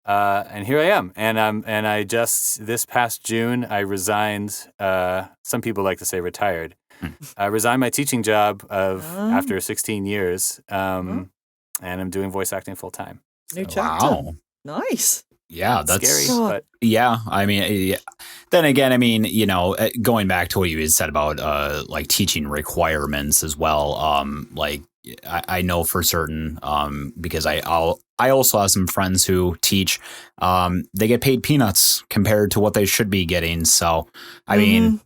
And here I am. And I just, this past June, I resigned, some people like to say retired. I resigned my teaching job after 16 years, and I'm doing voice acting full time. New chapter. Wow. Nice. Yeah, that's scary. But yeah, I mean, then again, I mean, going back to what you had said about like teaching requirements as well. Like I know for certain, because I also have some friends who teach. They get paid peanuts compared to what they should be getting. So I mean,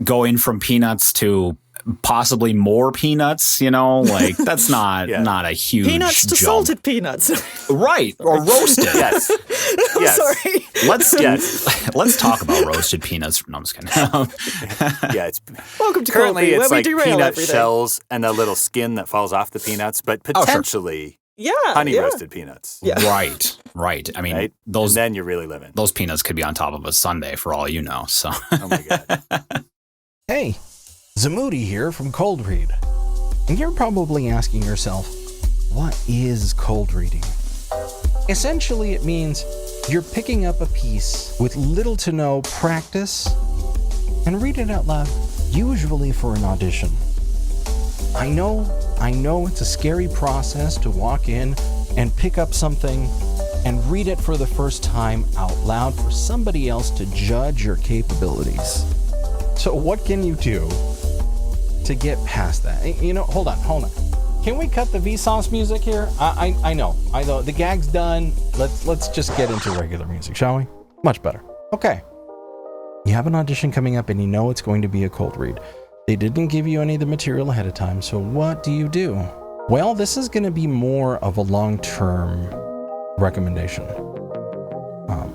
going from peanuts to possibly more peanuts, like that's not not a huge peanuts to jump. Salted peanuts, right? Or roasted. Yes. I'm sorry. Let's talk about roasted peanuts. No, I'm just kidding. Yeah, it's welcome to currently Cold Read, it's where like we derail peanut everything. shells and the little skin that falls off the peanuts, but potentially honey roasted peanuts. Yeah. Right. I mean, and then you're really living. Those peanuts could be on top of a sundae for all you know. So. Oh my god. Hey, Zamoody here from Cold Read. And you're probably asking yourself, what is cold reading? Essentially, it means you're picking up a piece with little to no practice and read it out loud, usually for an audition. I know it's a scary process to walk in and pick up something and read it for the first time out loud for somebody else to judge your capabilities. So what can you do to get past that? Hold on. Can we cut the Vsauce music here? I know. The gag's done. Let's just get into regular music, shall we? Much better. Okay. You have an audition coming up and you know it's going to be a cold read. They didn't give you any of the material ahead of time, so what do? Well, this is going to be more of a long-term recommendation.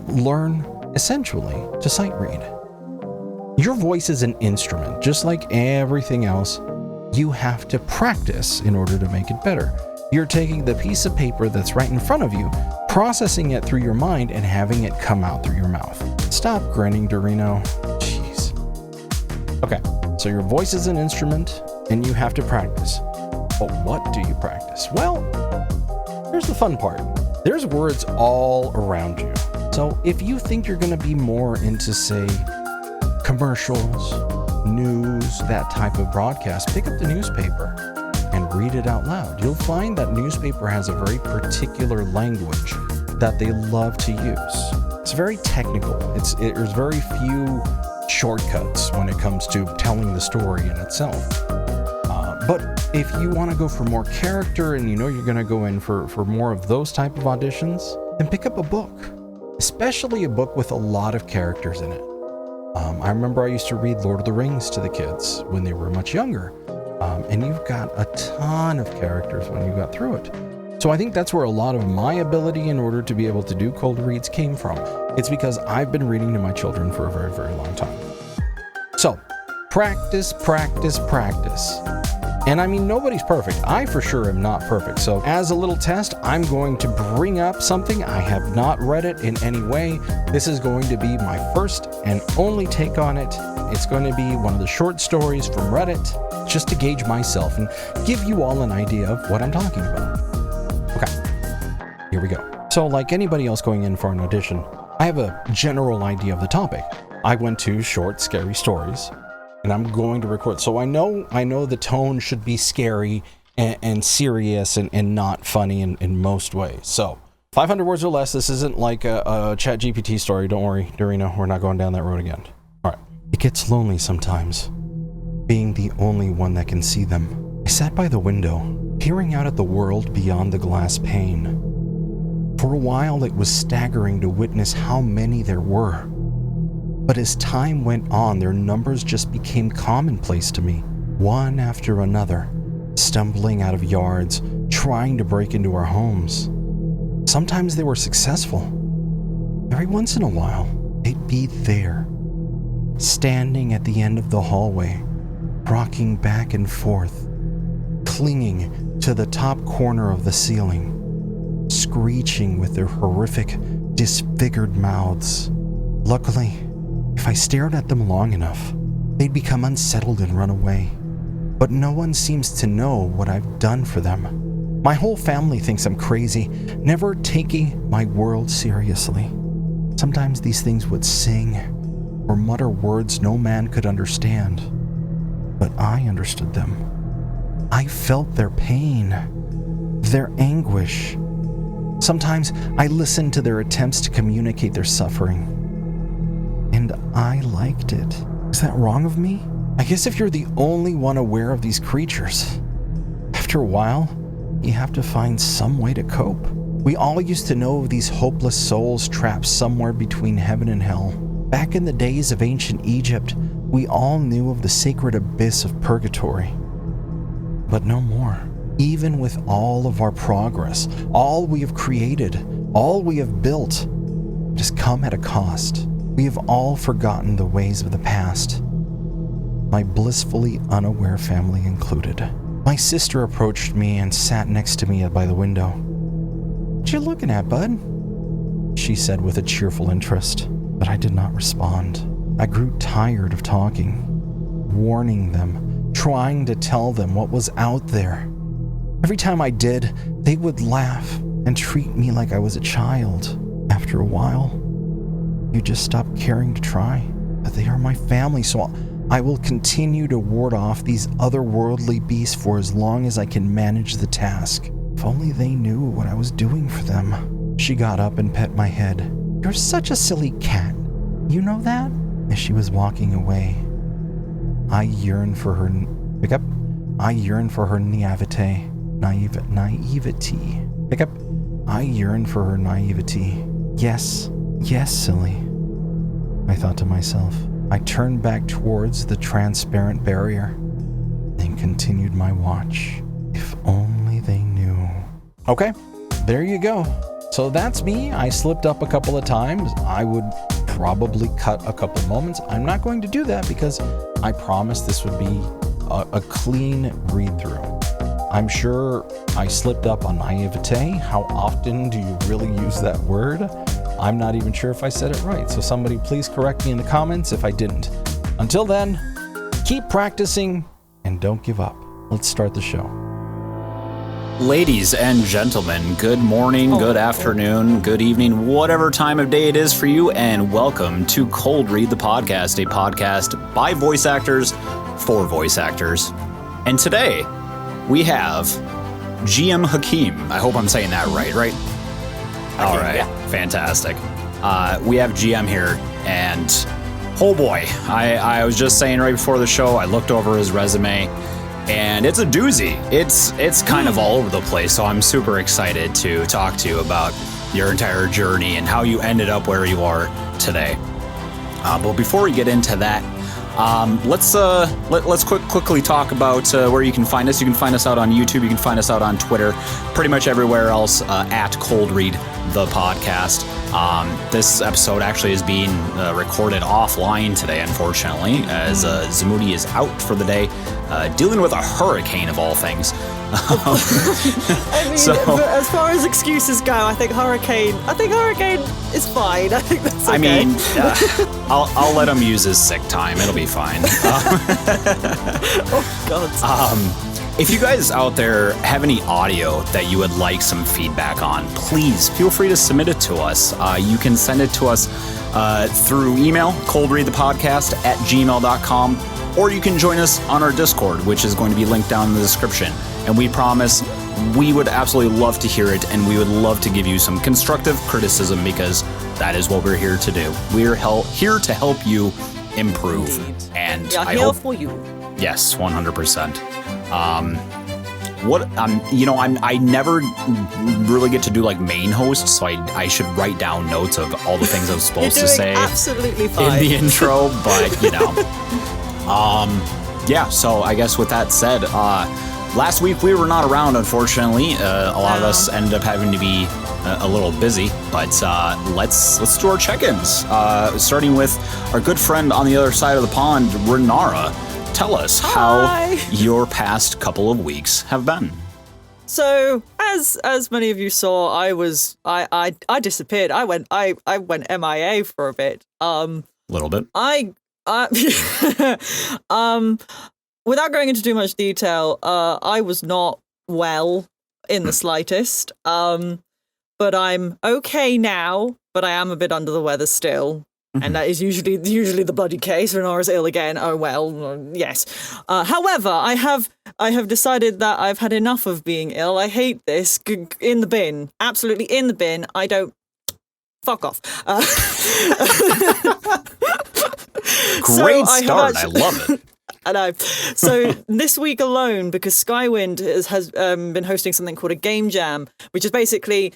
Learn, essentially, to sight read. Your voice is an instrument, just like everything else. You have to practice in order to make it better. You're taking the piece of paper that's right in front of you, processing it through your mind, and having it come out through your mouth. Stop grinning, Eldurrino. Jeez. Okay, so your voice is an instrument, and you have to practice. But what do you practice? Well, here's the fun part. There's words all around you. So if you think you're going to be more into, say, commercials, news, that type of broadcast, pick up the newspaper and read it out loud. You'll find that newspaper has a very particular language that they love to use. It's very technical. There's very few shortcuts when it comes to telling the story in itself. But if you want to go for more character and you're going to go in for more of those type of auditions, then pick up a book, especially a book with a lot of characters in it. I remember I used to read Lord of the Rings to the kids when they were much younger, and you've got a ton of characters when you got through it. So I think that's where a lot of my ability in order to be able to do cold reads came from. It's because I've been reading to my children for a very, very long time. So practice. And I mean, nobody's perfect. I for sure am not perfect. So as a little test, I'm going to bring up something. I have not read it in any way. This is going to be my first and only take on it. It's going to be one of the short stories from Reddit, just to gauge myself and give you all an idea of what I'm talking about. Okay, here we go. So like anybody else going in for an audition, I have a general idea of the topic. I went to short, scary stories. And I'm going to record. So I know the tone should be scary and serious and not funny in most ways. So 500 words or less. This isn't like a ChatGPT story. Don't worry, Eldurrino, we're not going down that road again. All right. It gets lonely sometimes, being the only one that can see them. I sat by the window, peering out at the world beyond the glass pane. For a while, it was staggering to witness how many there were. But as time went on, their numbers just became commonplace to me, one after another, stumbling out of yards, trying to break into our homes. Sometimes they were successful. Every once in a while, they'd be there, standing at the end of the hallway, rocking back and forth, clinging to the top corner of the ceiling, screeching with their horrific, disfigured mouths. Luckily, if I stared at them long enough, they'd become unsettled and run away. But no one seems to know what I've done for them. My whole family thinks I'm crazy, never taking my world seriously. Sometimes these things would sing or mutter words no man could understand, but I understood them. I felt their pain, their anguish. Sometimes I listened to their attempts to communicate their suffering, and I liked it. Is that wrong of me? I guess if you're the only one aware of these creatures, after a while, you have to find some way to cope. We all used to know of these hopeless souls trapped somewhere between heaven and hell. Back in the days of ancient Egypt, we all knew of the sacred abyss of purgatory. But no more. Even with all of our progress, all we have created, all we have built, it has come at a cost. We have all forgotten the ways of the past, my blissfully unaware family included. My sister approached me and sat next to me by the window. "What you looking at, bud?" she said with a cheerful interest, but I did not respond. I grew tired of talking, warning them, trying to tell them what was out there. Every time I did, they would laugh and treat me like I was a child. After a while, you just stop caring to try. But they are my family, so I will continue to ward off these otherworldly beasts for as long as I can manage the task. If only they knew what I was doing for them. She got up and pet my head. "You're such a silly cat. You know that?" As she was walking away, I yearned for her naivete. I yearned for her naivety. Yes, silly, I thought to myself. I turned back towards the transparent barrier and continued my watch. If only they knew. Okay, there you go. So that's me. I slipped up a couple of times. I would probably cut a couple moments. I'm not going to do that because I promised this would be a clean read-through. I'm sure I slipped up on naivete. How often do you really use that word? I'm not even sure if I said it right, so somebody please correct me in the comments if I didn't. Until then, keep practicing and don't give up. Let's start the show. Ladies and gentlemen, good morning, good afternoon, good evening, whatever time of day it is for you, and welcome to Cold Read the Podcast, a podcast by voice actors for voice actors. And today, we have GM Hakim. I hope I'm saying that right? All right, yeah. Fantastic. We have GM here, and oh boy, I was just saying right before the show, I looked over his resume, and it's a doozy. It's kind of all over the place, so I'm super excited to talk to you about your entire journey and how you ended up where you are today. But before we get into that, let's quickly talk about where you can find us. You can find us out on YouTube. You can find us out on Twitter. Pretty much everywhere else at Cold Read the Podcast. This episode actually is being recorded offline today, unfortunately, as Zamoody is out for the day, dealing with a hurricane of all things. I mean, as far as excuses go, I think hurricane is fine. I think that's okay. I mean, I'll let him use his sick time. It'll be fine. Oh God. If you guys out there have any audio that you would like some feedback on, please feel free to submit it to us. You can send it to us through email, coldreadthepodcast@gmail.com, or you can join us on our Discord, which is going to be linked down in the description. And we promise we would absolutely love to hear it, and we would love to give you some constructive criticism, because that is what we're here to do. We're here to help you improve. Indeed. And I hope for you. Yes, 100%. I never really get to do like main host, so I should write down notes of all the things I was supposed to say absolutely fine in the intro, but yeah. So I guess with that said, last week we were not around, unfortunately. A lot of us ended up having to be a little busy, but let's do our check-ins. Starting with our good friend on the other side of the pond, Renara. Tell us how your past couple of weeks have been. So, as many of you saw, I disappeared. I went MIA for a bit. Little bit. Without going into too much detail, I was not well in the slightest. But I'm okay now, but I am a bit under the weather still. And that is usually the bloody case. Renara's ill again. Oh well, yes. However, I have decided that I've had enough of being ill. I hate this. In the bin, absolutely in the bin. I don't. Fuck off. Great start. I love it. I know. So this week alone, because Skywind has been hosting something called a game jam, which is basically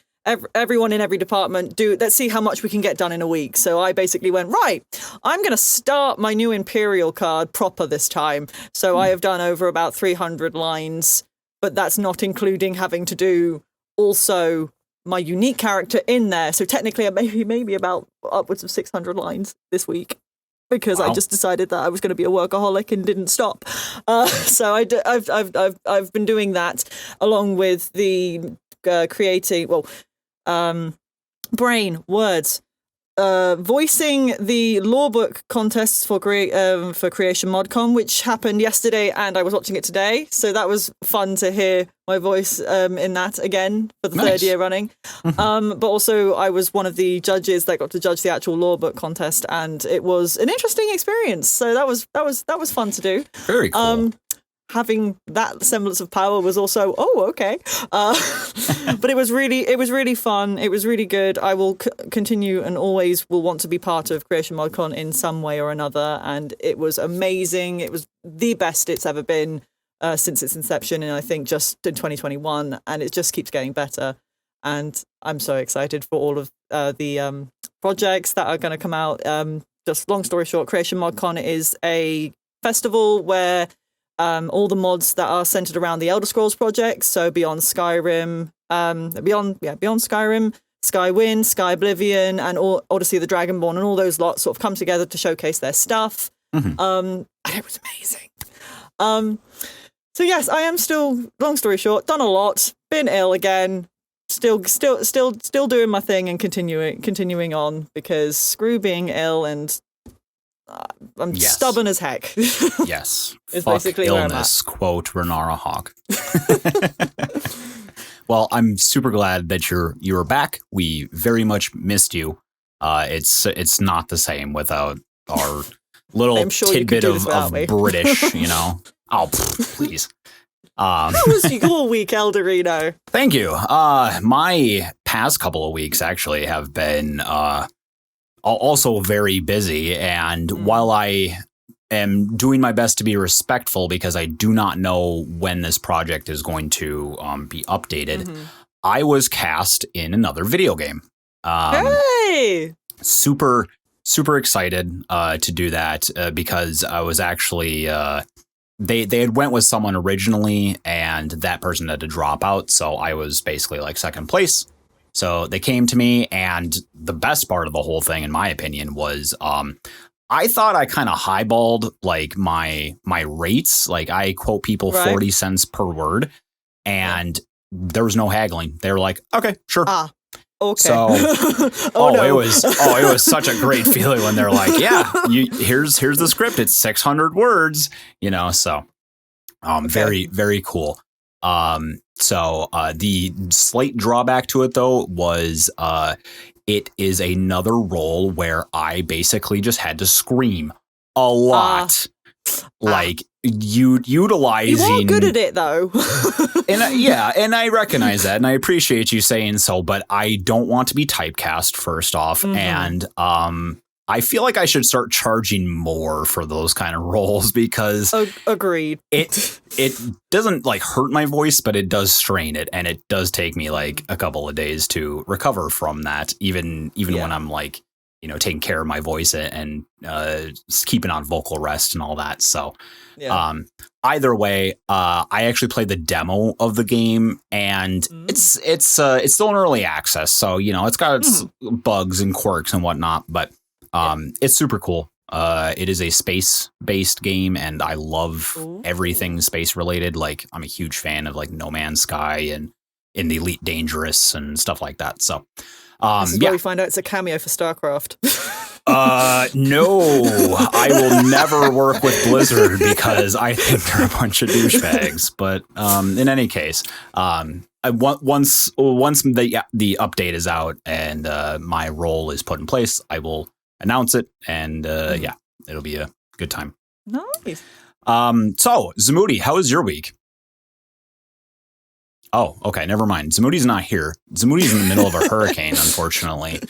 everyone in every department let's see how much we can get done in a week. So I basically went, right, I'm going to start my new Imperial card proper this time. So I have done over about 300 lines, but that's not including having to do also my unique character in there. So technically maybe about upwards of 600 lines this week. Because I just decided that I was going to be a workaholic and didn't stop. So I've been doing that along with the creating, brain, words, voicing the law book contests for Creation ModCon, which happened yesterday, and I was watching it today. So that was fun to hear my voice in that again for the third year running. But also I was one of the judges that got to judge the actual law book contest, and it was an interesting experience. So that was fun to do. Very cool. Having that semblance of power was also okay. But it was really fun. It was really good. I will continue and always will want to be part of Creation ModCon in some way or another. And it was amazing. It was the best it's ever been since its inception, and I think just in 2021. And it just keeps getting better. And I'm so excited for all of the projects that are going to come out. Just long story short, Creation ModCon is a festival where all the mods that are centered around the Elder Scrolls projects, so beyond Skyrim, Skywind, Skyblivion, and Odyssey of the Dragonborn, and all those lots sort of come together to showcase their stuff. And it was amazing. So yes, I am still, long story short, done a lot, been ill again, still doing my thing and continuing on, because screw being ill, and I'm stubborn as heck. Yes. It's Fuck basically illness, quote Renara Hawke. Well, I'm super glad that you're back. We very much missed you. It's not the same without our little tidbit of British, you know. Oh, please. How was your week, Eldurrino? Thank you. My past couple of weeks actually have been also very busy, and while I am doing my best to be respectful because I do not know when this project is going to be updated, I was cast in another video game. Hey! Super excited to do that because I was actually they had went with someone originally, and that person had to drop out, so I was basically like second place. So they came to me, and the best part of the whole thing, in my opinion, was I thought I kind of highballed like my rates. Like I quote people 40 cents per word, and there was no haggling. They were like, "Okay, sure." Okay. So, no. it was such a great feeling when they're like, "Yeah, here's the script. It's 600 words." You know, so very, very cool. So the slight drawback to it, though, was it is another role where I basically just had to scream a lot. Like utilizing. You are good at it, though. and I recognize that, and I appreciate you saying so, but I don't want to be typecast, first off, and I feel like I should start charging more for those kind of roles, because agreed. It doesn't like hurt my voice, but it does strain it, and it does take me like a couple of days to recover from that, even when I'm like, you know, taking care of my voice and keeping on vocal rest and all that. So either way, I actually played the demo of the game, and it's still in early access, so you know it's got its bugs and quirks and whatnot, but it's super cool. It is a space-based game, and I love everything space-related. Like, I'm a huge fan of like No Man's Sky and In the Elite Dangerous and stuff like that. So, this is where we find out it's a cameo for StarCraft. No, I will never work with Blizzard because I think they're a bunch of douchebags. But in any case, once the update is out and my role is put in place, I will announce it, and yeah, it'll be a good time. Nice. So Zamoody, how was your week? Oh, okay, never mind. Zamoody's not here. Zamoody's in the middle of a hurricane, unfortunately.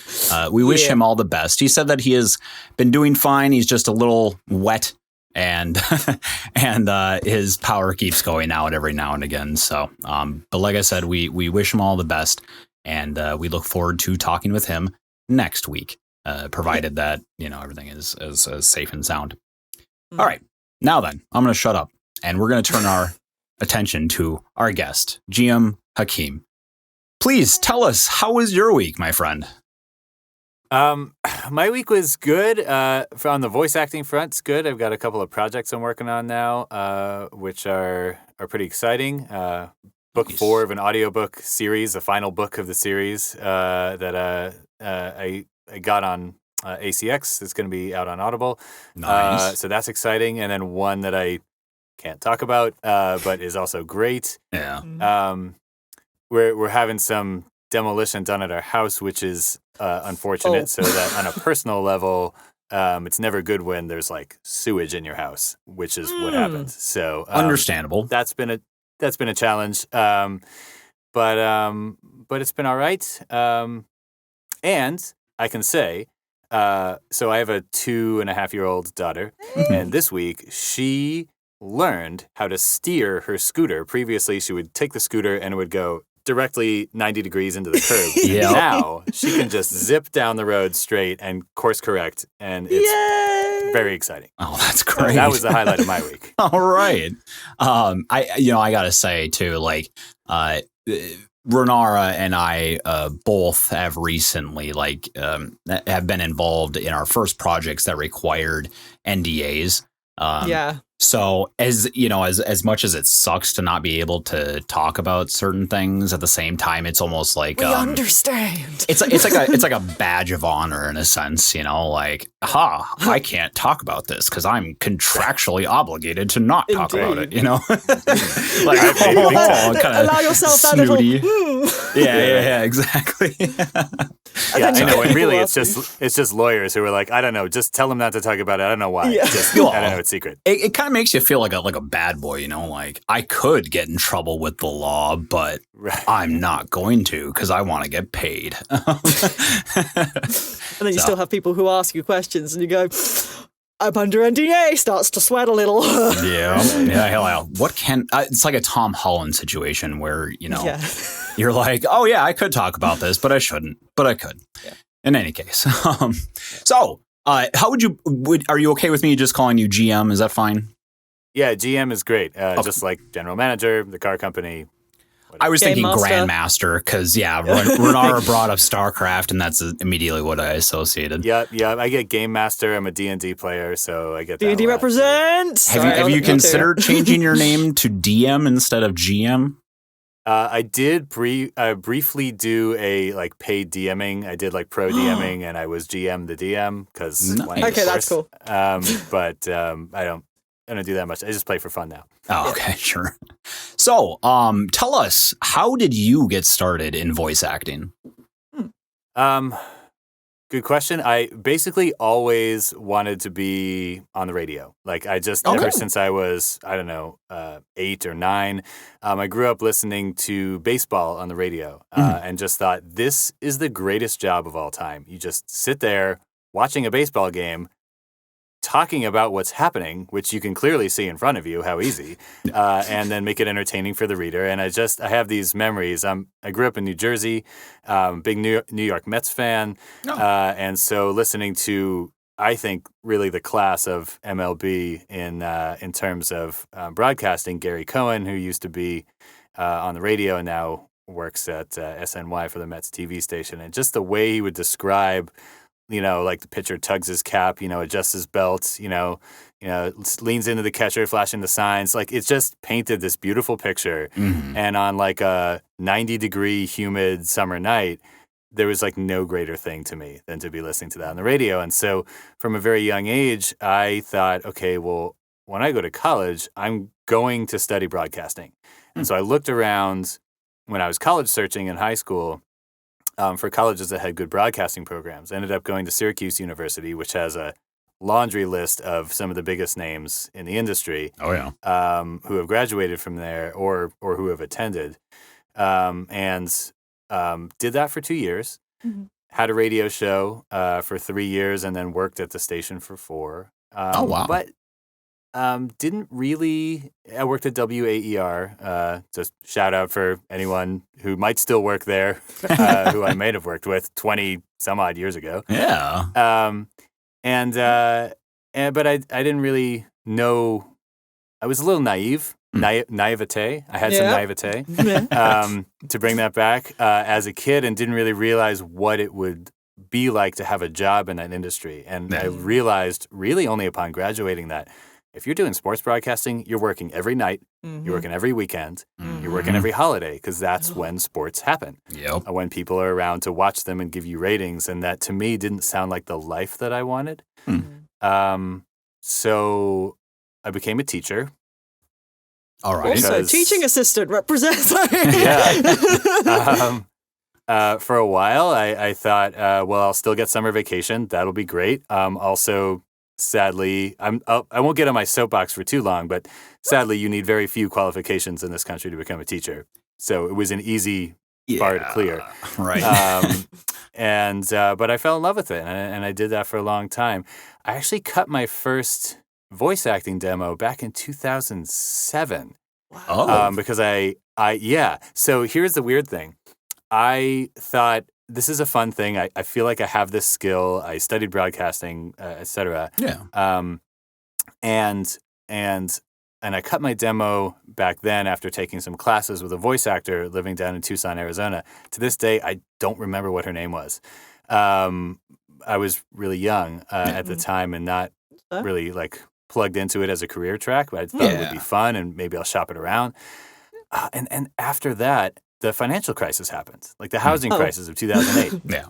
We wish him all the best. He said that he has been doing fine. He's just a little wet, and his power keeps going out every now and again. So, but like I said, we wish him all the best, and we look forward to talking with him next week, provided that everything is safe and sound. All right, now then, I'm going to shut up, and we're going to turn our attention to our guest, GM Hakim. Please tell us, how was your week, my friend? My week was good. On the voice acting front, it's good. I've got a couple of projects I'm working on now, which are pretty exciting. Book 4 of an audiobook series, the final book of the series that I got on ACX. It's going to be out on Audible. Nice. So that's exciting. And then one that I can't talk about, but is also great. Yeah. We're having some demolition done at our house, which is unfortunate. So that on a personal level, it's never good when there's like sewage in your house, which is what happens. So Understandable. That's been a challenge, but it's been all right. And I can say, so I have a 2.5-year-old daughter, and this week she learned how to steer her scooter. Previously, she would take the scooter and it would go directly 90 degrees into the curb. Yeah. Now she can just zip down the road straight and course correct, and it's very exciting. Oh, that's great. That was the highlight of my week. All right. I gotta say too, like, Renara and I both have recently have been involved in our first projects that required NDAs. So as much as it sucks to not be able to talk about certain things, at the same time, it's almost like we understand. It's like a badge of honor in a sense, like, I can't talk about this because I'm contractually obligated to not talk about it, like, allow yourself that snooty. little. Yeah, exactly. Yeah, I know. And really, it's just lawyers who are like, I don't know, just tell them not to talk about it. I don't know why. Yeah. I don't know, it's secret. It kind of makes you feel like a bad boy, like, I could get in trouble with the law, but I'm not going to because I want to get paid. And then you still have people who ask you questions, and you go, "I'm under NDA." Starts to sweat a little. Yeah. Hell yeah. What can? It's like a Tom Holland situation where you're like, oh yeah, I could talk about this, but I shouldn't, but I could. Yeah. In any case, so. How are you okay with me just calling you GM? Is that fine? Yeah, GM is great. Just like general manager, the car company. I was thinking Master. Grandmaster because, Renara brought up StarCraft, and that's immediately what I associated. Yeah. I get Game Master. I'm a D&D player, so I get that. D&D represents. Have you considered changing your name to DM instead of GM? I did briefly do a paid DMing. I did pro DMing, and I was GM the DM because okay, that's cool. But I don't do that much. I just play for fun now. Oh, okay, sure. So, tell us, how did you get started in voice acting? Good question. I basically always wanted to be on the radio. Ever since I was, 8 or 9, I grew up listening to baseball on the radio and just thought, this is the greatest job of all time. You just sit there watching a baseball game, talking about what's happening, which you can clearly see in front of you, how easy, and then make it entertaining for the reader. And I have these memories. I grew up in New Jersey, big New York Mets fan, and so listening to, I think, really the class of MLB in terms of broadcasting, Gary Cohen, who used to be on the radio and now works at SNY for the Mets TV station, and just the way he would describe, the pitcher tugs his cap, adjusts his belt, leans into the catcher, flashing the signs. It's just painted this beautiful picture. Mm-hmm. And on a 90-degree humid summer night, there was no greater thing to me than to be listening to that on the radio. And so from a very young age, I thought, okay, well, when I go to college, I'm going to study broadcasting. And so I looked around when I was college searching in high school for colleges that had good broadcasting programs. I ended up going to Syracuse University, which has a laundry list of some of the biggest names in the industry. Oh yeah. Who have graduated from there or who have attended, and did that for 2 years. Mm-hmm. Had a radio show for 3 years, and then worked at the station for 4. Oh wow. But didn't really. I worked at WAER. Just shout out for anyone who might still work there, who I may have worked with 20 some odd years ago. Yeah. But I didn't really know. I was a little naive. Naivete. I had some naivete to bring that back as a kid, and didn't really realize what it would be like to have a job in that industry. And I realized really only upon graduating that if you're doing sports broadcasting, you're working every night, you're working every weekend, you're working every holiday, because that's when sports happen. Yep. When people are around to watch them and give you ratings. And that to me didn't sound like the life that I wanted. So I became a teacher. All right. Also, teaching assistant represents. For a while, I thought, well, I'll still get summer vacation. That'll be great. Also, sadly, I won't get on my soapbox for too long, but sadly, you need very few qualifications in this country to become a teacher. So it was an easy bar to clear. Right. But I fell in love with it, and I did that for a long time. I actually cut my first voice acting demo back in 2007. Oh. Because So here's the weird thing. I thought, this is a fun thing. I feel like I have this skill. I studied broadcasting, et cetera. Yeah. And I cut my demo back then after taking some classes with a voice actor living down in Tucson, Arizona. To this day, I don't remember what her name was. I was really young at the time and not really plugged into it as a career track, but I thought it would be fun and maybe I'll shop it around. And after that, the financial crisis happened, like the housing crisis of 2008. Yeah.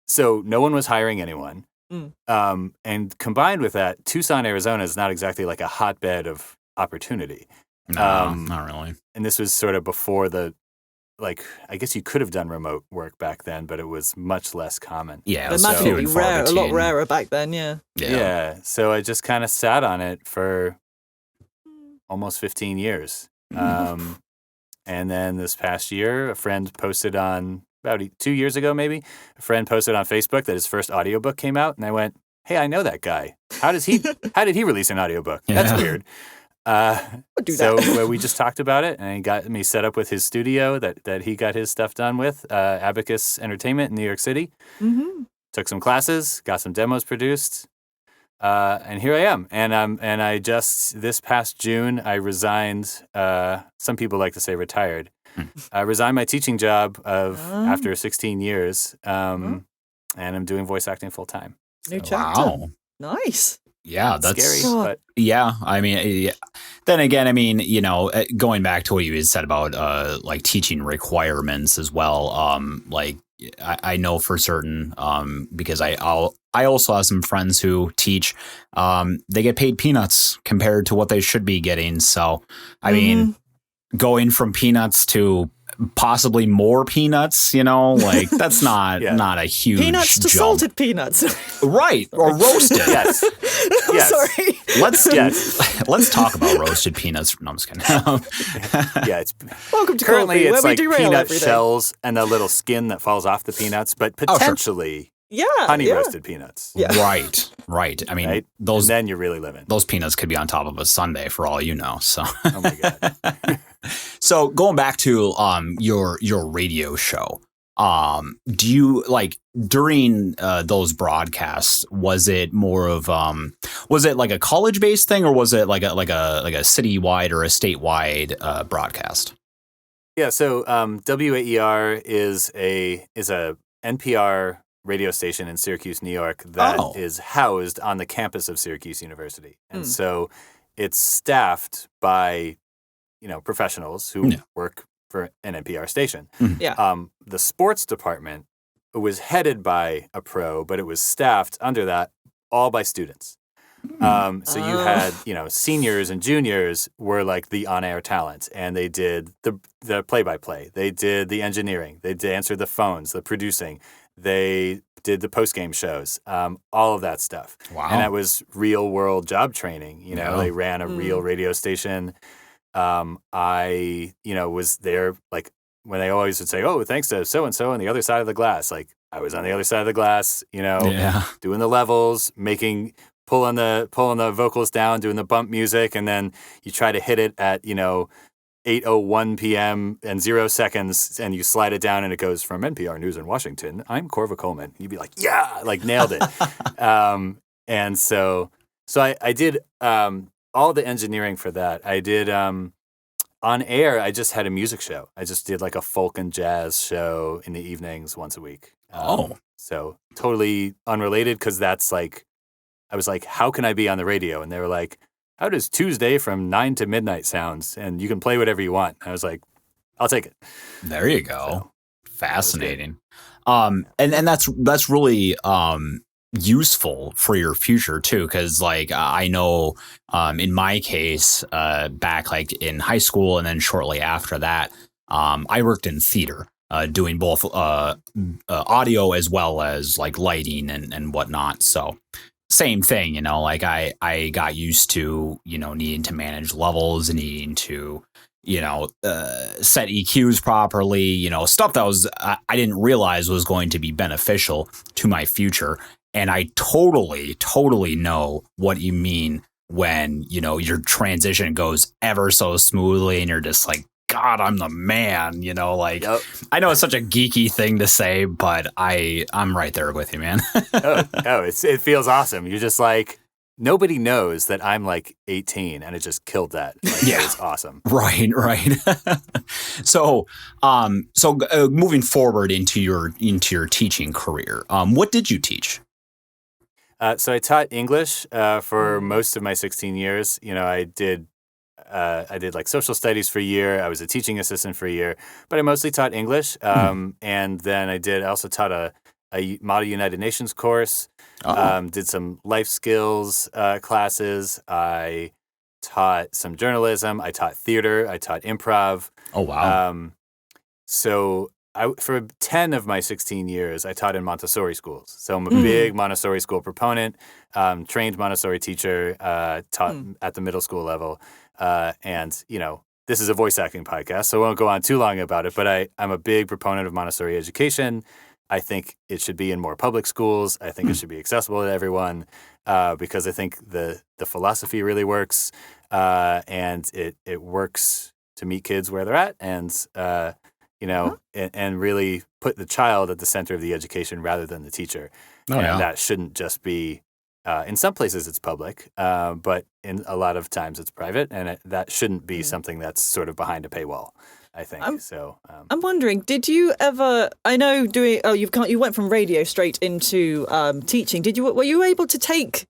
So no one was hiring anyone. And combined with that, Tucson, Arizona is not exactly like a hotbed of opportunity. No, not really. And this was sort of before I guess you could have done remote work back then, but it was much less common. Yeah, I imagine it'd be rare, a lot rarer back then, Yeah. So I just kind of sat on it for almost 15 years. And then this past year, a friend posted on, about 2 years ago maybe, a friend posted on Facebook that his first audiobook came out, and I went, hey, I know that guy. How did he release an audiobook? That's weird. So we just talked about it, and he got me set up with his studio that he got his stuff done with, Abacus Entertainment in New York City. Took some classes, got some demos produced, and here I am. And I just, this past June, I resigned. Some people like to say retired. I resigned my teaching job after 16 years, and I'm doing voice acting full time. New chapter. Wow. Nice. Yeah, that's scary. But yeah. I mean, then again, I mean, going back to what you had said about teaching requirements as well. I know for certain because I also have some friends who teach. They get paid peanuts compared to what they should be getting. So, I mean, going from peanuts to possibly more peanuts, that's not a huge peanuts to jump. Salted peanuts. Right, or roasted. yes. Sorry. Let's talk about roasted peanuts. No, I'm just kidding. It's Welcome to currently Coffee, it's where we like derail peanut everything. shells and the little skin that falls off the peanuts, but potentially honey roasted peanuts. Yeah. Right. I mean, Right? those And then you're really living. those peanuts could be on top of a sundae for all you know. So, Oh my god. so going back to your radio show, do you during those broadcasts, was it more of was it like a college based thing, or was it like a citywide or a statewide broadcast? Yeah, so WAER is a NPR radio station in Syracuse, New York that is housed on the campus of Syracuse University. And so it's staffed by, professionals who work for an NPR station. Yeah. The sports department was headed by a pro, but it was staffed under that all by students. So you had, seniors and juniors were like the on-air talent, and they did the play-by-play. They did the engineering. They answered the phones, the producing. They did the post-game shows, all of that stuff. Wow. And that was real-world job training. They ran a real radio station. I, was there, like, when they always would say, oh, thanks to so-and-so on the other side of the glass. Like, I was on the other side of the glass, doing the levels, pulling the vocals down, doing the bump music, and then you try to hit it at 8:01 p.m. and 0 seconds, and you slide it down, and it goes from NPR News in Washington. I'm Corva Coleman. You'd be like, yeah, like nailed it. And so I did all the engineering for that. I did on air. I just had a music show. I just did like a folk and jazz show in the evenings once a week. So totally unrelated, because that's like, I was like, how can I be on the radio? And they were like, how does Tuesday from 9 to midnight sounds? And you can play whatever you want. I was like, I'll take it. There you go. So, fascinating. And that's really useful for your future too, because like I know in my case back like in high school and then shortly after that, I worked in theater. Doing both audio as well as like lighting and whatnot. So same thing, like I got used to, needing to manage levels and needing to, set EQs properly, stuff that was, I didn't realize was going to be beneficial to my future. And I totally know what you mean when, your transition goes ever so smoothly and you're just like, God, I'm the man, like, yep. I know it's such a geeky thing to say, but I'm right there with you, man. It feels awesome. You're just like, nobody knows that I'm like 18 and it just killed that. Like, yeah. It's awesome. Right. So moving forward into your teaching career, what did you teach? So I taught English for most of my 16 years. I did like social studies for a year. I was a teaching assistant for a year, but I mostly taught English. And then I also taught a Model United Nations course, did some life skills classes. I taught some journalism. I taught theater. I taught improv. Oh, wow. So for 10 of my 16 years, I taught in Montessori schools. So I'm a big Montessori school proponent, trained Montessori teacher, taught at the middle school level. And, this is a voice acting podcast, so I won't go on too long about it, but I'm a big proponent of Montessori education. I think it should be in more public schools. I think it should be accessible to everyone because I think the philosophy really works and it works to meet kids where they're at and, and really put the child at the center of the education rather than the teacher. That shouldn't just be in some places it's public, but in a lot of times it's private, and that shouldn't be something that's sort of behind a paywall, I think. I'm wondering, did you ever? I know you went from radio straight into teaching. Were you able to take?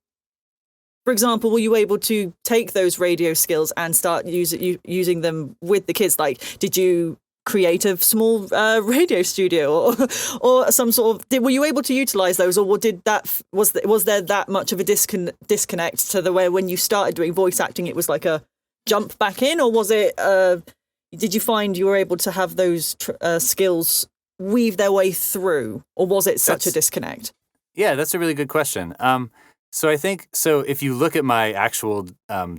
For example, were you able to take those radio skills and start using them with the kids? Like, did you create a small radio studio or some sort of? Were you able to utilize those, or was there that much of a disconnect to the way when you started doing voice acting, it was like a jump back in, or was it? Did you find you were able to have those skills weave their way through, or was it such a disconnect? Yeah, that's a really good question. So I think, if you look at my actual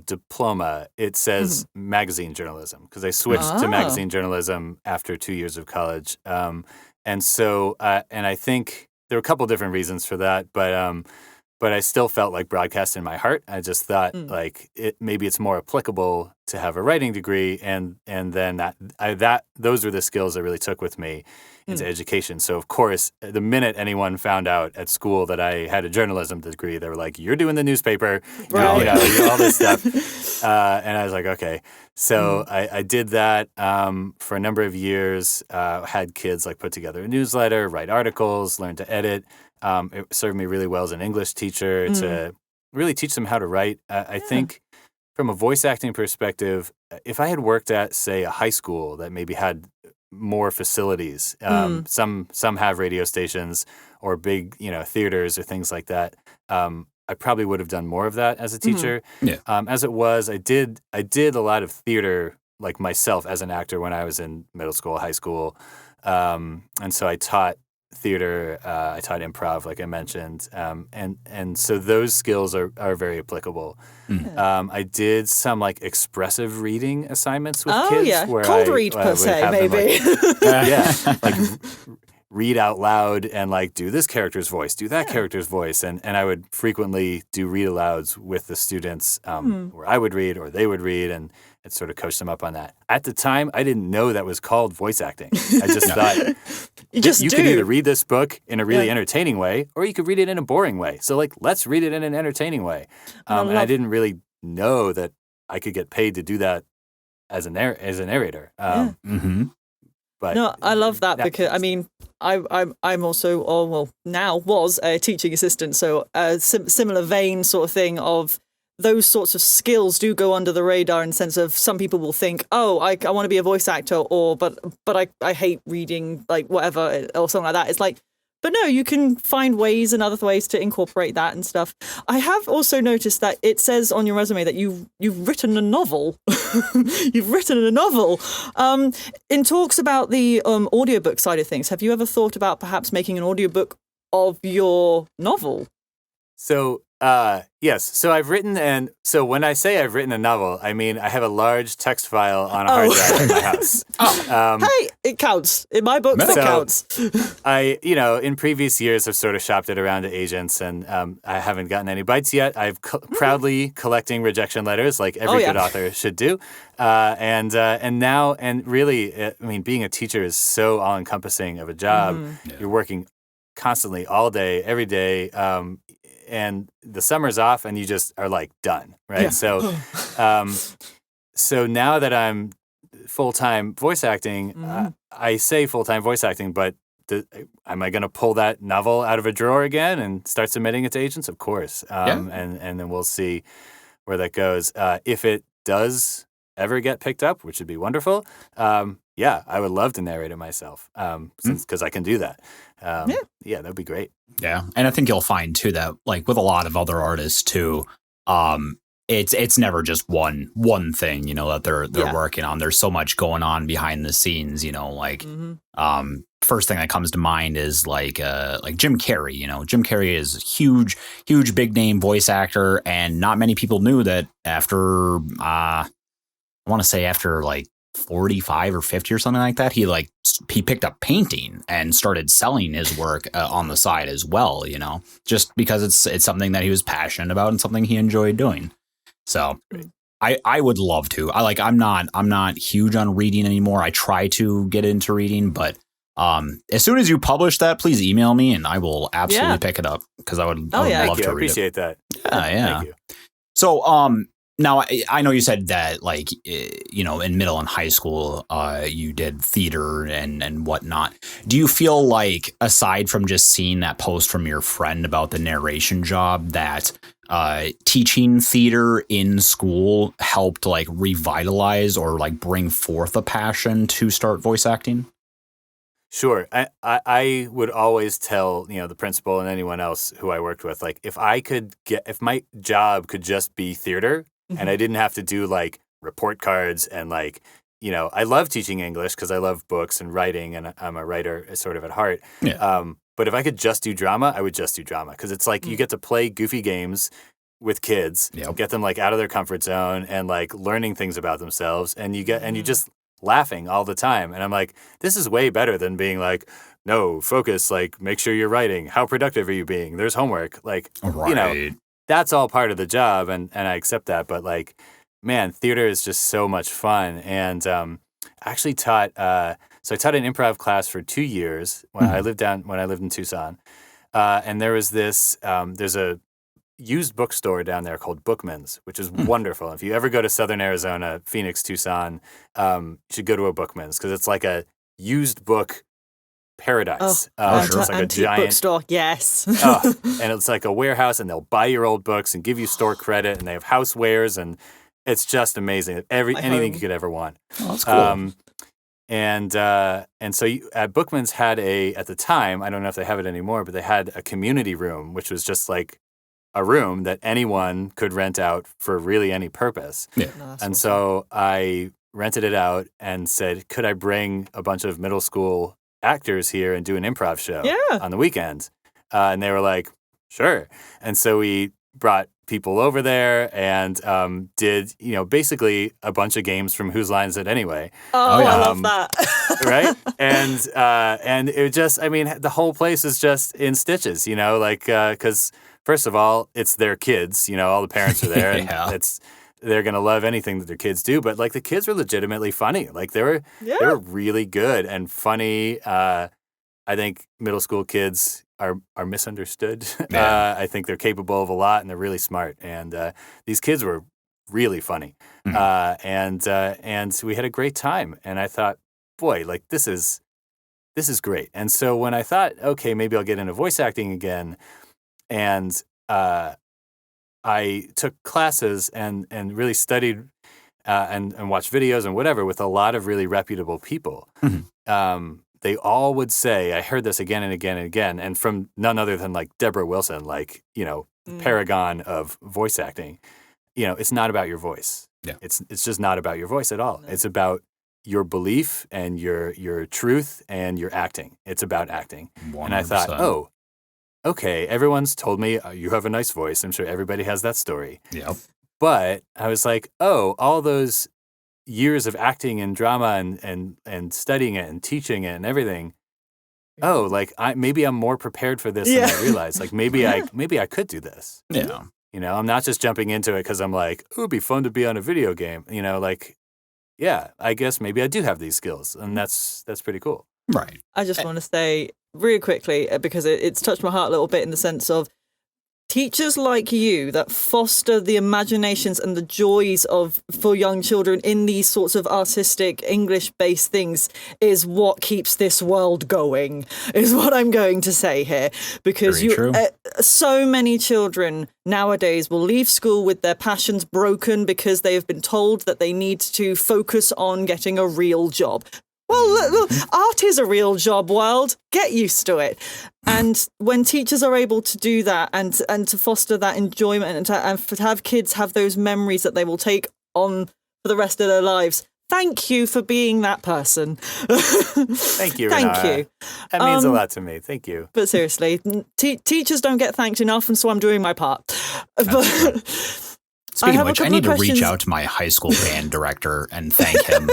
diploma, it says magazine journalism, because I switched to magazine journalism after 2 years of college. And I think there were a couple different reasons for that, but I still felt like broadcast in my heart. I just thought maybe it's more applicable to have a writing degree, and then those were the skills I really took with me into education. So of course, the minute anyone found out at school that I had a journalism degree, they were like, "You're doing the newspaper, right. all this stuff." And I was like, "Okay." So I did that for a number of years. Had kids like put together a newsletter, write articles, learn to edit. It served me really well as an English teacher to really teach them how to write. I think from a voice acting perspective, if I had worked at, say, a high school that maybe had more facilities, some have radio stations or big, theaters or things like that. I probably would have done more of that as a teacher. Yeah. As it was, I did a lot of theater like myself as an actor when I was in middle school, high school, and so I taught theater. I taught improv, like I mentioned, and so those skills are very applicable. I did some like expressive reading assignments with kids. Where cold read per se, maybe. Like read out loud and like do this character's voice, do that character's voice, and I would frequently do read alouds with the students, where I would read or they would read, and sort of coach them up on that. At the time, I didn't know that was called voice acting. I just thought you could either read this book in a really entertaining way, or you could read it in a boring way. So like, let's read it in an entertaining way. And I didn't really know that I could get paid to do that as a narrator. But no, I love that because I mean, I'm also now was a teaching assistant, so a similar vein sort of thing of those sorts of skills do go under the radar in the sense of some people will think, oh, I want to be a voice actor, or but I hate reading, like whatever or something like that. It's like, but no, you can find ways and other ways to incorporate that and stuff. I have also noticed that it says on your resume that you've written a novel. You've written a novel. In talks about the audiobook side of things, have you ever thought about perhaps making an audiobook of your novel? So, yes. So I've written, and so when I say I've written a novel, I mean I have a large text file on a hard drive in my house. Hey, it counts. In my book, it counts. I, in previous years have sort of shopped it around to agents, and I haven't gotten any bites yet. I've proudly collecting rejection letters, like every good author should do. And now, and really, I mean, being a teacher is so all-encompassing of a job. You're working constantly, all day, every day. And the summer's off, and you just are like done, right? So, so now that I'm full-time voice acting, I say full-time voice acting, but am I going to pull that novel out of a drawer again and start submitting it to agents? Of course, and then we'll see where that goes. If it does ever get picked up, which would be wonderful, I would love to narrate it myself, because I can do that. That'd be great. Yeah, and I think you'll find too that like with a lot of other artists too, it's never just one thing, that they're working on. There's so much going on behind the scenes, like first thing that comes to mind is like Jim Carrey. Jim Carrey is a huge big name voice actor, and not many people knew that after I want to say after like 45 or 50 or something like that, he picked up painting and started selling his work on the side as well, just because it's something that he was passionate about and something he enjoyed doing. So I would love to. I'm not huge on reading anymore. I try to get into reading, but as soon as you publish that, please email me and I will absolutely pick it up, because I would love to read it. I appreciate that. Yeah. Thank you. So now, I know you said that, in middle and high school, you did theater and whatnot. Do you feel like, aside from just seeing that post from your friend about the narration job, that teaching theater in school helped, revitalize or, bring forth a passion to start voice acting? Sure. I would always tell, the principal and anyone else who I worked with, if my job could just be theater, and I didn't have to do report cards and I love teaching English because I love books and writing, and I'm a writer sort of at heart. Yeah. But if I could just do drama, I would just do drama, because it's you get to play goofy games with kids, get them out of their comfort zone and learning things about themselves, and you just laughing all the time. And I'm like, this is way better than being no, focus, make sure you're writing. How productive are you being? There's homework. Right. That's all part of the job, and I accept that. But man, theater is just so much fun. And I actually taught. So I taught an improv class for 2 years when I lived in Tucson. And there was this. There's a used bookstore down there called Bookman's, which is wonderful. If you ever go to Southern Arizona, Phoenix, Tucson, you should go to a Bookman's, because it's like a used book paradise. It's like a giant bookstore. Yes. And it's like a warehouse, and they'll buy your old books and give you store credit, and they have housewares, and it's just amazing. Anything you could ever want. Oh, that's cool. And so at Bookman's had at the time, I don't know if they have it anymore, but they had a community room, which was just a room that anyone could rent out for really any purpose. Yeah. And so I rented it out and said, could I bring a bunch of middle school actors here and do an improv show on the weekends? And they were like, sure. And so we brought people over there and did, basically a bunch of games from Whose Line Is It Anyway? Oh, I love that. Right? And it just, the whole place is just in stitches, because first of all, it's their kids, all the parents are there. And they're going to love anything that their kids do. But the kids were legitimately funny. They were really good and funny. I think middle school kids are misunderstood. Yeah. I think they're capable of a lot and they're really smart. And these kids were really funny. And we had a great time. And I thought, boy, this is great. And so when I thought, okay, maybe I'll get into voice acting again, and I took classes and really studied and watched videos and whatever with a lot of really reputable people. They all would say, I heard this again and again and again, and from none other than Deborah Wilson, paragon of voice acting. It's not about your voice. Yeah. It's just not about your voice at all. No. It's about your belief and your truth and your acting. It's about acting. 100%. And I thought, oh, okay, everyone's told me you have a nice voice. I'm sure everybody has that story. Yep. But I was like, oh, all those years of acting and drama and studying it and teaching it and everything. Oh, maybe I'm more prepared for this than I realized. Maybe I could do this. Yeah. I'm not just jumping into it because I'm like, it would be fun to be on a video game. Yeah, I guess maybe I do have these skills, and that's pretty cool. Right. I just want to say really quickly, because it's touched my heart a little bit in the sense of teachers like you that foster the imaginations and the joys for young children in these sorts of artistic English-based things is what keeps this world going, is what I'm going to say here. Because so many children nowadays will leave school with their passions broken because they have been told that they need to focus on getting a real job. Well, look, art is a real job, world. Get used to it. And when teachers are able to do that and to foster that enjoyment and to have kids have those memories that they will take on for the rest of their lives, thank you for being that person. Thank you, Renara. Thank you. That means a lot to me. Thank you. But seriously, teachers don't get thanked enough, and so I'm doing my part. Speaking of which, I need to reach out to my high school band director and thank him.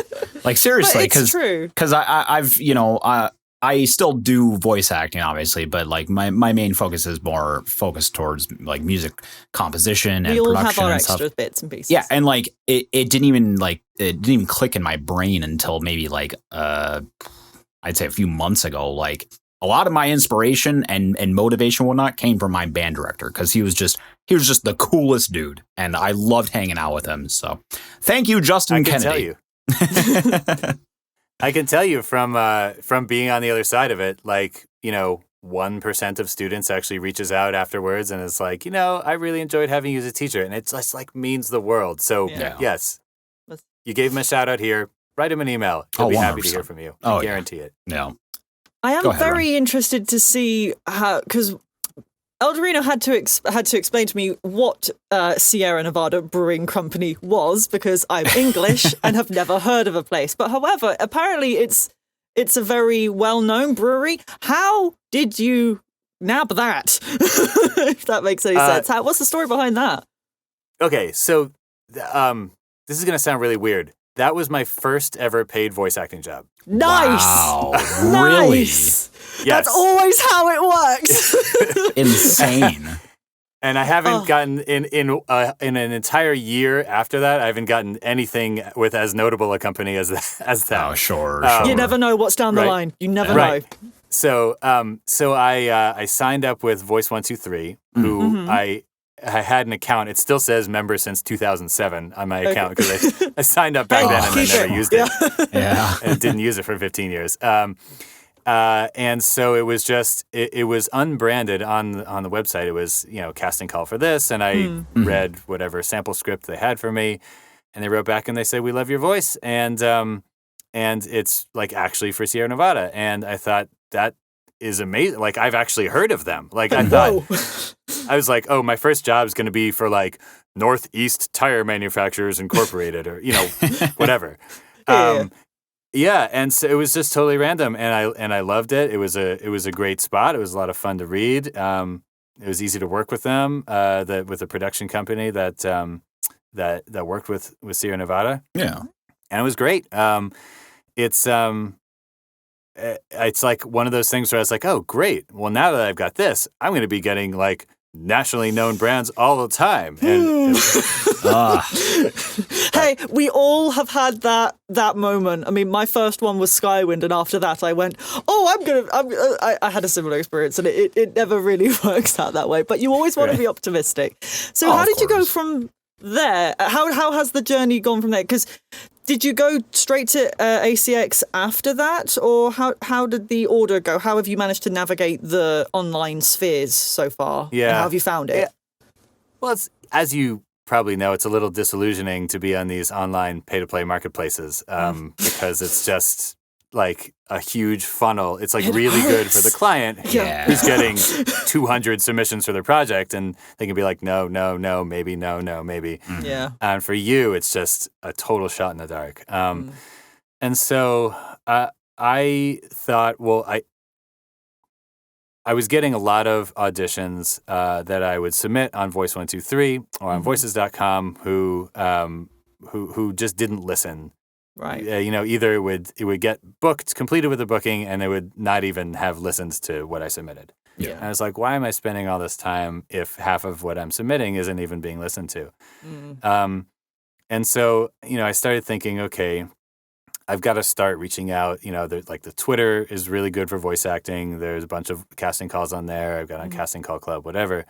Seriously, because I've I still do voice acting, obviously, but my main focus is more focused towards music composition and production. We all have our extra bits and pieces. Yeah, and it didn't even click in my brain until maybe I'd say a few months ago. A lot of my inspiration and motivation and whatnot came from my band director because he was just the coolest dude, and I loved hanging out with him. So, thank you, Justin Kennedy. I can tell you from being on the other side of it, 1% of students actually reaches out afterwards and is like, I really enjoyed having you as a teacher, and it's just means the world. So yes, you gave him a shout out here. Write him an email. He'll be happy to hear from you. I guarantee it. Yeah. I am very interested to see how, because Eldurrino had to explain to me what Sierra Nevada Brewing Company was, because I'm English and have never heard of a place. But however, apparently it's a very well-known brewery. How did you nab that? If that makes any sense. What's the story behind that? Okay, so this is going to sound really weird. That was my first ever paid voice acting job. Nice. Wow. Really? Yes. That's always how it works. Insane. And I haven't gotten in an entire year after that. I haven't gotten anything with as notable a company as that. Oh, sure. You never know what's down the line. You never know. So I signed up with Voice 123, who I had an account. It still says member since 2007 on my account because I signed up back then and I never used it. Yeah. And didn't use it for 15 years. And so it was just, it was unbranded on the website. It was, casting call for this. And I read whatever sample script they had for me. And they wrote back and they said, we love your voice. And it's actually for Sierra Nevada. And I thought that is amazing. I've actually heard of them. I I was like, oh, my first job is going to be for like Northeast Tire Manufacturers Incorporated or, whatever. Yeah, and so it was just totally random, and I loved it. It was a great spot. It was a lot of fun to read. It was easy to work with them, with a production company that worked with Sierra Nevada. Yeah, and it was great. It's like one of those things where I was like, oh, great. Well, now that I've got this, I'm going to be getting like nationally known brands all the time. And hey, we all have had that moment. I mean, my first one was Skywind, and after that, I went, "Oh, I had a similar experience, and it never really works out that way. But you always want to be optimistic. So, how did you go from there? How has the journey gone from there? Because did you go straight to ACX after that, or how did the order go? How have you managed to navigate the online spheres so far? Yeah. And how have you found it? Yeah. Well, it's, as you probably know, it's a little disillusioning to be on these online pay-to-play marketplaces because it's just like a huge funnel. It's like really good for the client who's getting 200 submissions for their project, and they can be like, no, maybe, no, maybe. Yeah. And for you, it's just a total shot in the dark. And so I thought, well, I was getting a lot of auditions that I would submit on Voice123 or on Voices.com who just didn't listen. Right. Either it would get booked, completed with a booking, and they would not even have listened to what I submitted. Yeah. And I was like, why am I spending all this time if half of what I'm submitting isn't even being listened to? And so, I started thinking, okay, I've got to start reaching out. The Twitter is really good for voice acting. There's a bunch of casting calls on there. I've got on Casting Call Club, whatever.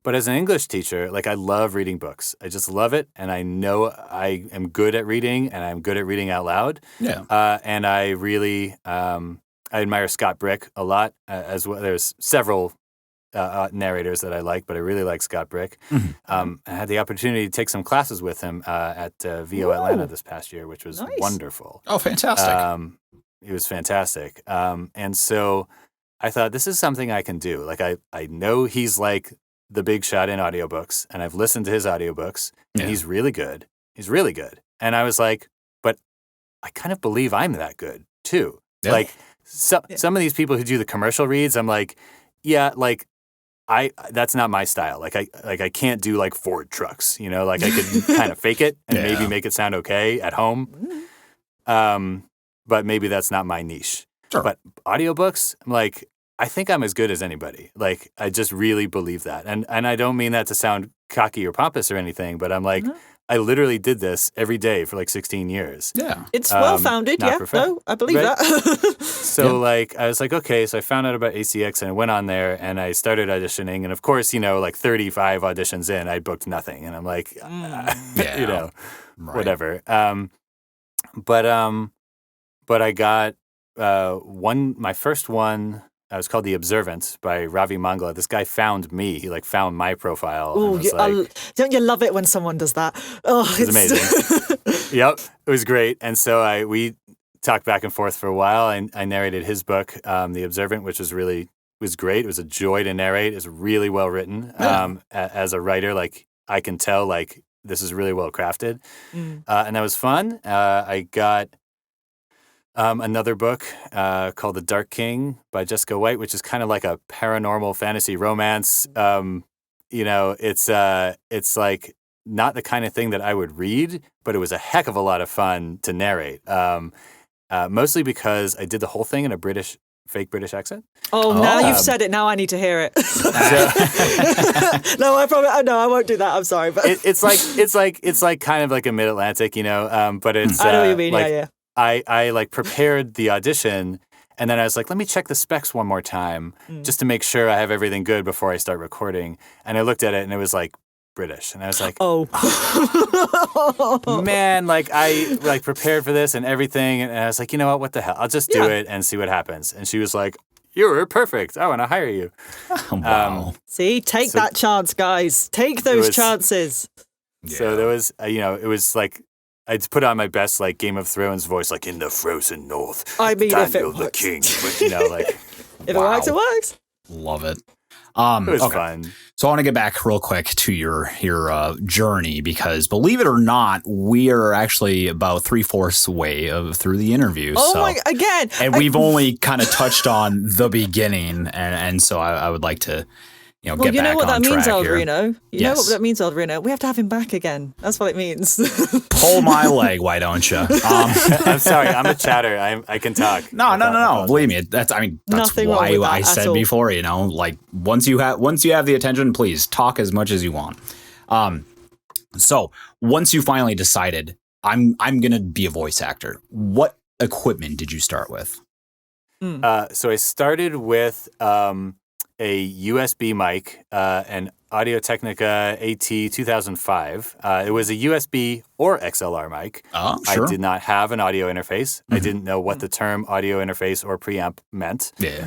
But as an English teacher, I love reading books. I just love it. And I know I am good at reading, and I'm good at reading out loud. Yeah. And I really, I admire Scott Brick a lot as well. There's several narrators that I like, but I really like Scott Brick. I had the opportunity to take some classes with him at VO Atlanta this past year, which was wonderful. Oh, fantastic. It was fantastic. And so I thought, this is something I can do. I know he's like the big shot in audiobooks, and I've listened to his audiobooks, and he's really good. He's really good. And I was like, but I kind of believe I'm that good too. Yeah. Some of these people who do the commercial reads, I'm like, that's not my style. I can't do like Ford trucks, I could kind of fake it and maybe make it sound okay at home. But maybe that's not my niche. Sure. But audiobooks, I'm like, I think I'm as good as anybody. I just really believe that. And I don't mean that to sound cocky or pompous or anything, but I'm like, I literally did this every day for 16 years. Yeah. It's well-founded, No, I believe that. So, I was like, okay, so I found out about ACX, and I went on there, and I started auditioning. And, of course, 35 auditions in, I booked nothing. And I'm like, whatever. But I got my first one. It was called The Observant by Ravi Mangala. This guy found me. He found my profile. Oh, don't you love it when someone does that? Oh, it's amazing. Yep, it was great. And so we talked back and forth for a while. And I narrated his book, The Observant, which was great. It was a joy to narrate. It was really well written. As a writer, I can tell this is really well crafted, and that was fun. I got another book called The Dark King by Jessica White, which is kind of like a paranormal fantasy romance. It's like not the kind of thing that I would read, but it was a heck of a lot of fun to narrate. Mostly because I did the whole thing in a fake British accent. Oh, now you've said it. Now I need to hear it. No, I won't do that. I'm sorry, but it's like kind of like a Mid-Atlantic, but it's. I know what you mean. Yeah. I prepared the audition, and then I was like, let me check the specs one more time just to make sure I have everything good before I start recording. And I looked at it, and it was British, and I was like, oh man, I prepared for this and everything, and I was like, you know what the hell? I'll just do it and see what happens. And she was like, you were perfect. I want to hire you. Wow. See, take that chance, guys. Take those chances. So there was, it was I'd put on my best Game of Thrones voice, in the frozen north. I mean, Daniel if it the works. king, but, if it works, it works. Love it. It was Okay. fun. So I want to get back real quick to your journey, because believe it or not, we are actually about 3/4 way through the interview. Oh so, my! Again, and we've only kind of touched on the beginning, and so I would like to, well, get you know back what that on means, track here. Eldurrino. You know Yes. what that means, Eldurrino. We have to have him back again. That's what it means. Pull my leg, why don't you? I'm sorry. I'm a chatter. I can talk. No. Believe me, that's Nothing wrong why with that I at said all. before. Like once you have the attention, please talk as much as you want. So once you finally decided, I'm gonna be a voice actor, what equipment did you start with? So I started with a USB mic, an Audio-Technica AT 2005. It was a USB or XLR mic. Oh, sure. I did not have an audio interface. I didn't know what the term audio interface or preamp meant. Yeah.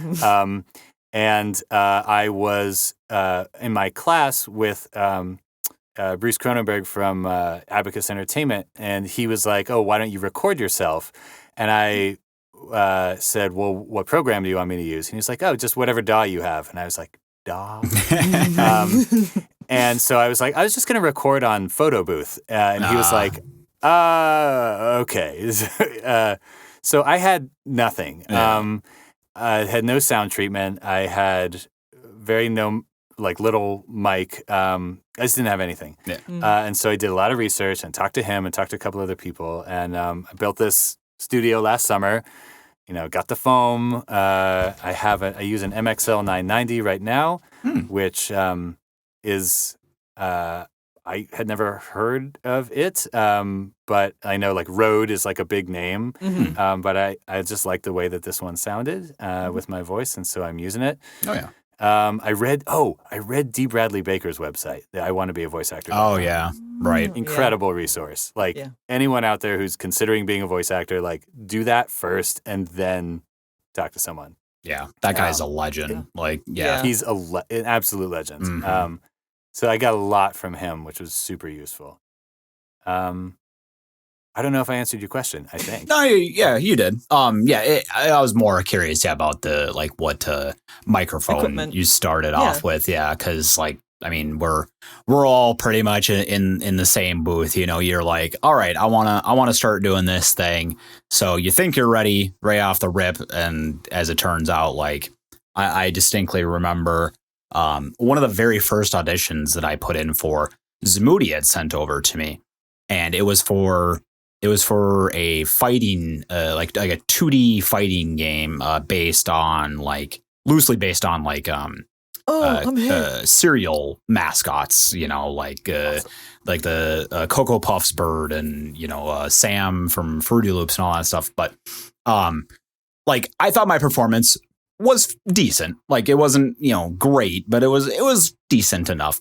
And I was in my class with Bruce Cronenberg from Abacus Entertainment, and he was like, "Oh, why don't you record yourself?" And I said, "Well, what program do you want me to use?" And he was like, "Oh, just whatever DAW you have." And I was like, "DAW?" And so I was like, I was just going to record on Photo Booth. And he was like, okay. So I had nothing. Yeah. I had no sound treatment. I had little mic. I just didn't have anything. Yeah. And so I did a lot of research and talked to him and talked to a couple other people. And I built this studio last summer. Got the foam. I use an MXL 990 right now, which is I had never heard of it, but I know like Rode is like a big name. But I just like the way that this one sounded with my voice, and so I'm using it. Oh yeah. I read D. Bradley Baker's website. I want to be a voice actor. Oh yeah. Right. Incredible resource. Like anyone out there who's considering being a voice actor, like do that first and then talk to someone. Yeah. That guy's a legend. Like, yeah. He's an absolute legend. Mhm. So I got a lot from him, which was super useful. I don't know if I answered your question. I think. No, yeah, you did. I was more curious about the what microphone Equipment. you started off with. Yeah, because we're all pretty much in the same booth. You're like, all right, I wanna start doing this thing. So you think you're ready right off the rip, and as it turns out, I distinctly remember one of the very first auditions that I put in for, Zamoody had sent over to me, and it was for a fighting, like a 2D fighting game, loosely based on I'm here. cereal mascots, like the Cocoa Puffs bird and Sam from Fruity Loops and all that stuff. But I thought my performance was decent. Like it wasn't great, but it was decent enough.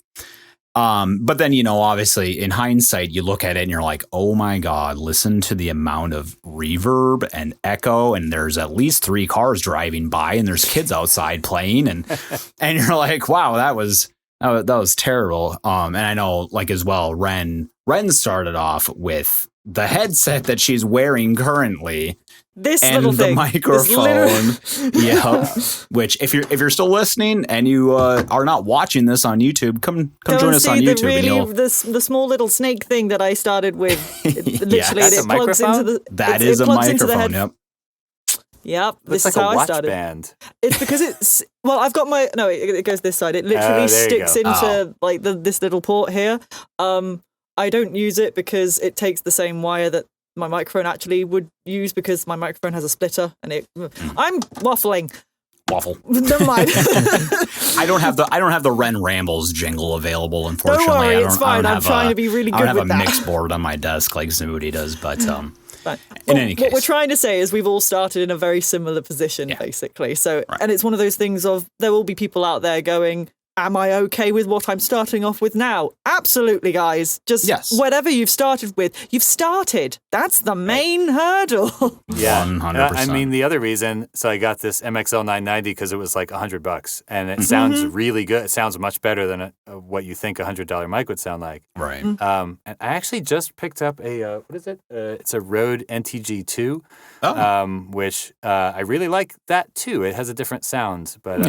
But then, obviously in hindsight, you look at it and you're like, oh my God, listen to the amount of reverb and echo. And there's at least 3 cars driving by and there's kids outside playing. And you're like, wow, that was terrible. And I know as well, Ren started off with the headset that she's wearing currently. This and little the thing. microphone, yeah. Which, if you're still listening and you are not watching this on YouTube, come join us on YouTube. The small little snake thing that I started with. Literally, that's it a plugs into the. That is a microphone. Yep. Yep. Looks This like is how a I watch started. band. It's because it's I've got my it goes this side. It literally sticks into this little port here. I don't use it because it takes the same wire that my microphone actually would use, because my microphone has a splitter and I'm waffling. Waffle. Never mind. I don't have the Ren Rambles jingle available, unfortunately. Don't worry, it's fine. I'm trying to be really good with that. I don't have a mix board on my desk like Zamoody does, but in any case, what we're trying to say is we've all started in a very similar position, basically. So, and it's one of those things of there will be people out there going, am I okay with what I'm starting off with now? Absolutely, guys. Just whatever you've started with, you've started. That's the main hurdle. Yeah, 100%. I mean, the other reason, so I got this MXL 990 because it was like $100, and it sounds really good. It sounds much better than what you think a $100 mic would sound like. Right. And I actually just picked up a what is it? It's a Rode NTG2, which I really like that too. It has a different sound, but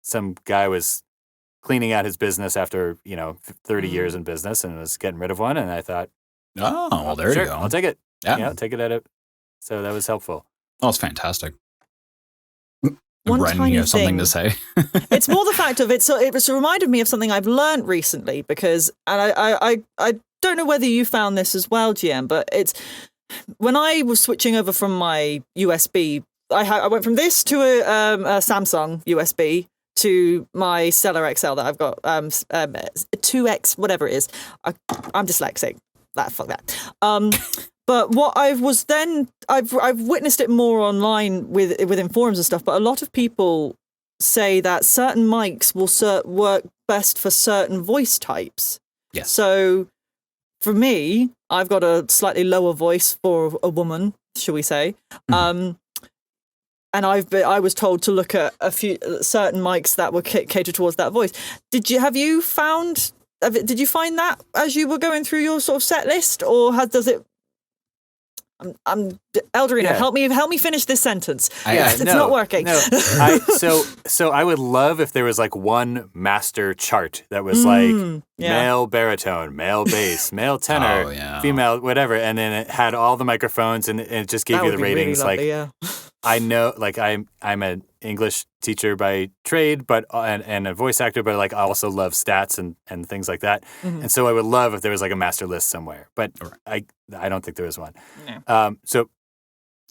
some guy was cleaning out his business after 30 years in business and was getting rid of one, and I thought, oh, well, there sure, you go. I'll take it. Yeah, take it at it. So that was helpful. Oh, it's fantastic. One Bren, tiny you have something thing. to say? It's more the fact of it. So it was reminded me of something I've learned recently because, and I don't know whether you found this as well, GM, but it's when I was switching over from my USB, I went from this to a Samsung USB to my Stellar XL that I've got 2X, whatever it is. I'm dyslexic. Fuck that. But what I've witnessed it more online within forums and stuff. But a lot of people say that certain mics will work best for certain voice types. Yes. So for me, I've got a slightly lower voice for a woman, shall we say? And I was told to look at a few certain mics that were catered towards that voice. Did you find that as you were going through your sort of set list, or does it? I'm Eldurrino. Yeah. Help me finish this sentence. It's no, not working. No. So I would love if there was like one master chart that was like male baritone, male bass, male tenor, female whatever, and then it had all the microphones and it just gave you the ratings. Really lovely, I know, like I'm an English teacher by trade, but and a voice actor, but like I also love stats and things like that. Mm-hmm. And so I would love if there was like a master list somewhere, but I don't think there is one. No. So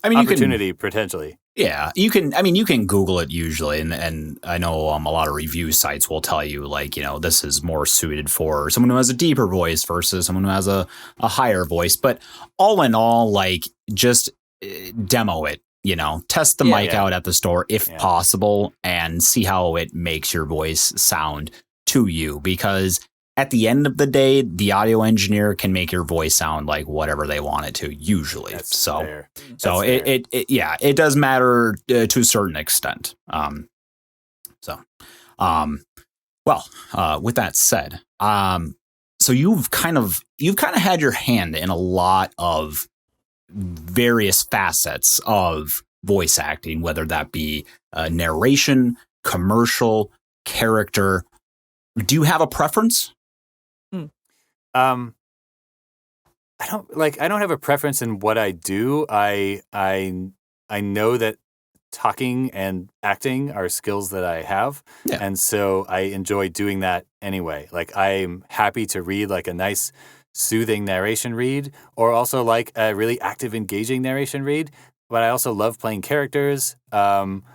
I mean, opportunity potentially. Yeah, you can. I mean, you can Google it usually, and I know a lot of review sites will tell you like this is more suited for someone who has a deeper voice versus someone who has a higher voice. But all in all, like just demo it. Test the mic out at the store if possible and see how it makes your voice sound to you. Because at the end of the day, the audio engineer can make your voice sound like whatever they want it to usually. That's fair. It does matter to a certain extent. With that said, so you've kind of had your hand in a lot of various facets of voice acting, whether that be narration, commercial, character. Do you have a preference? I don't have a preference in what I do. I know that talking and acting are skills that I have, and so I enjoy doing that anyway. Like I'm happy to read like a nice soothing narration read, or also like a really active, engaging narration read. But I also love playing characters. Audiobooks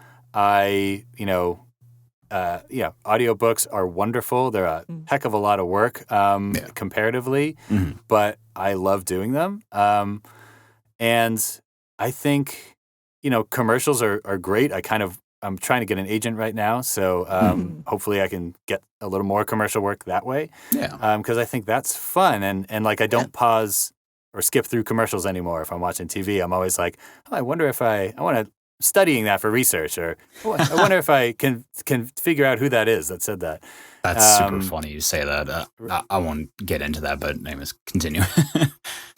are wonderful. They're a heck of a lot of work comparatively, but I love doing them. And I think, commercials are great. I'm trying to get an agent right now, so hopefully I can get a little more commercial work that way. Yeah. Because I think that's fun, and like I don't pause or skip through commercials anymore. If I'm watching TV, I'm always like, I wonder if I want to studying that for research, or I wonder if I can figure out who that is that said that. That's super funny you say that. I won't get into that, but anyways, continue.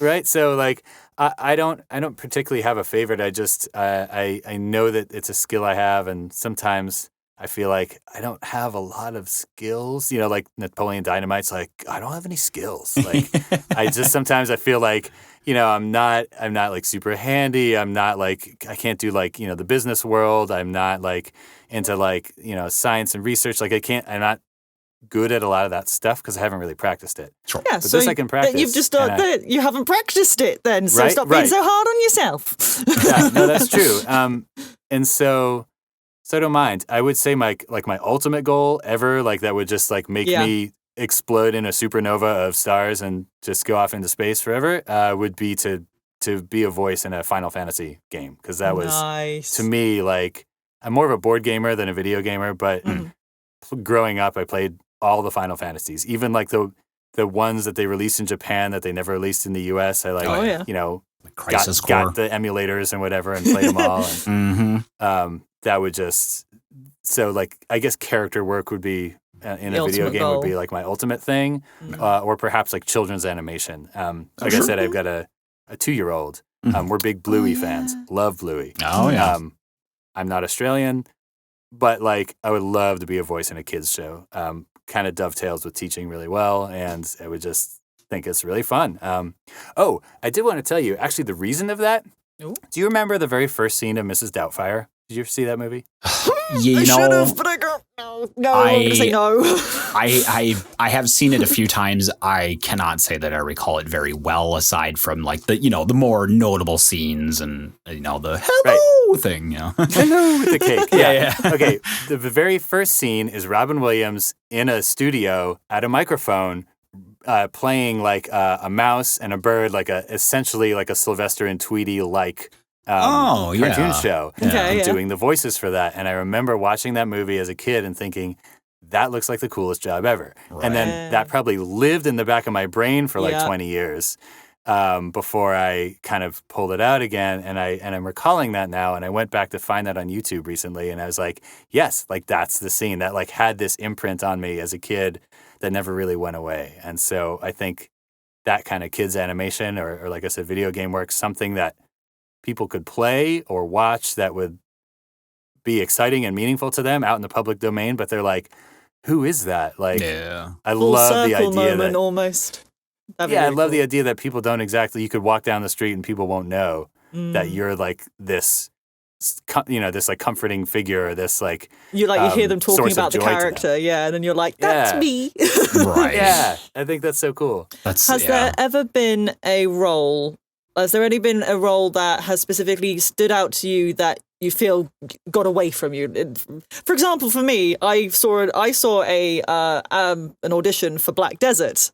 Right. So like I don't particularly have a favorite. I just I know that it's a skill I have, and sometimes I feel like I don't have a lot of skills. Like Napoleon Dynamite's like, I don't have any skills. Like I feel like I'm not like super handy. I'm not like, I can't do like, the business world. I'm not like into like, science and research. Like I'm not good at a lot of that stuff because I haven't really practiced it. Sure. Yeah, but so this I can practice. You've just you haven't practiced it then. So stop being so hard on yourself. Yeah, no, that's true. And so I don't mind. I would say my ultimate goal ever, like that would just like make me explode in a supernova of stars and just go off into space forever, would be to be a voice in a Final Fantasy game, because that was to me like, I'm more of a board gamer than a video gamer, but growing up I played all the Final Fantasies, even like the ones that they released in Japan that they never released in the US. I like Crisis Core. got the emulators and whatever and played them all. And, that would just, so like I guess character work would be in a video game would be like my ultimate thing, or perhaps like children's animation. Like I said, I've got a 2-year-old. We're big Bluey fans. Love Bluey. Oh yeah. I'm not Australian. but like I would love to be a voice in a kids show. Kind of dovetails with teaching really well, and I would just think it's really fun. I did want to tell you, actually, the reason of that. Ooh. Do you remember the very first scene of Mrs. Doubtfire? Did you ever see that movie? I should have, but I got no. I'm going to say no. I have seen it a few times. I cannot say that I recall it very well, aside from like the more notable scenes and the hello thing. Hello with the cake. Yeah. Okay. The very first scene is Robin Williams in a studio at a microphone, playing like a mouse and a bird, essentially like a Sylvester and Tweety like. Cartoon show. Okay, doing the voices for that. And I remember watching that movie as a kid and thinking, that looks like the coolest job ever. Right. And then that probably lived in the back of my brain for 20 years before I kind of pulled it out again. And I'm recalling that now. And I went back to find that on YouTube recently. And I was like, yes, like that's the scene that like had this imprint on me as a kid that never really went away. And so I think that kind of kids animation or like I said, video game work, something that people could play or watch that would be exciting and meaningful to them out in the public domain, but they're like, who is that? Like, I Full love the circle idea moment that almost. I love the idea that people don't exactly. You could walk down the street and people won't know that you're like this, this like comforting figure, or this like you hear them talking about the character, and then you're like, that's me. Right. Yeah, I think that's so cool. Has there ever been a role? Has there any been a role that has specifically stood out to you that you feel got away from you? For example, for me, I saw an audition for Black Desert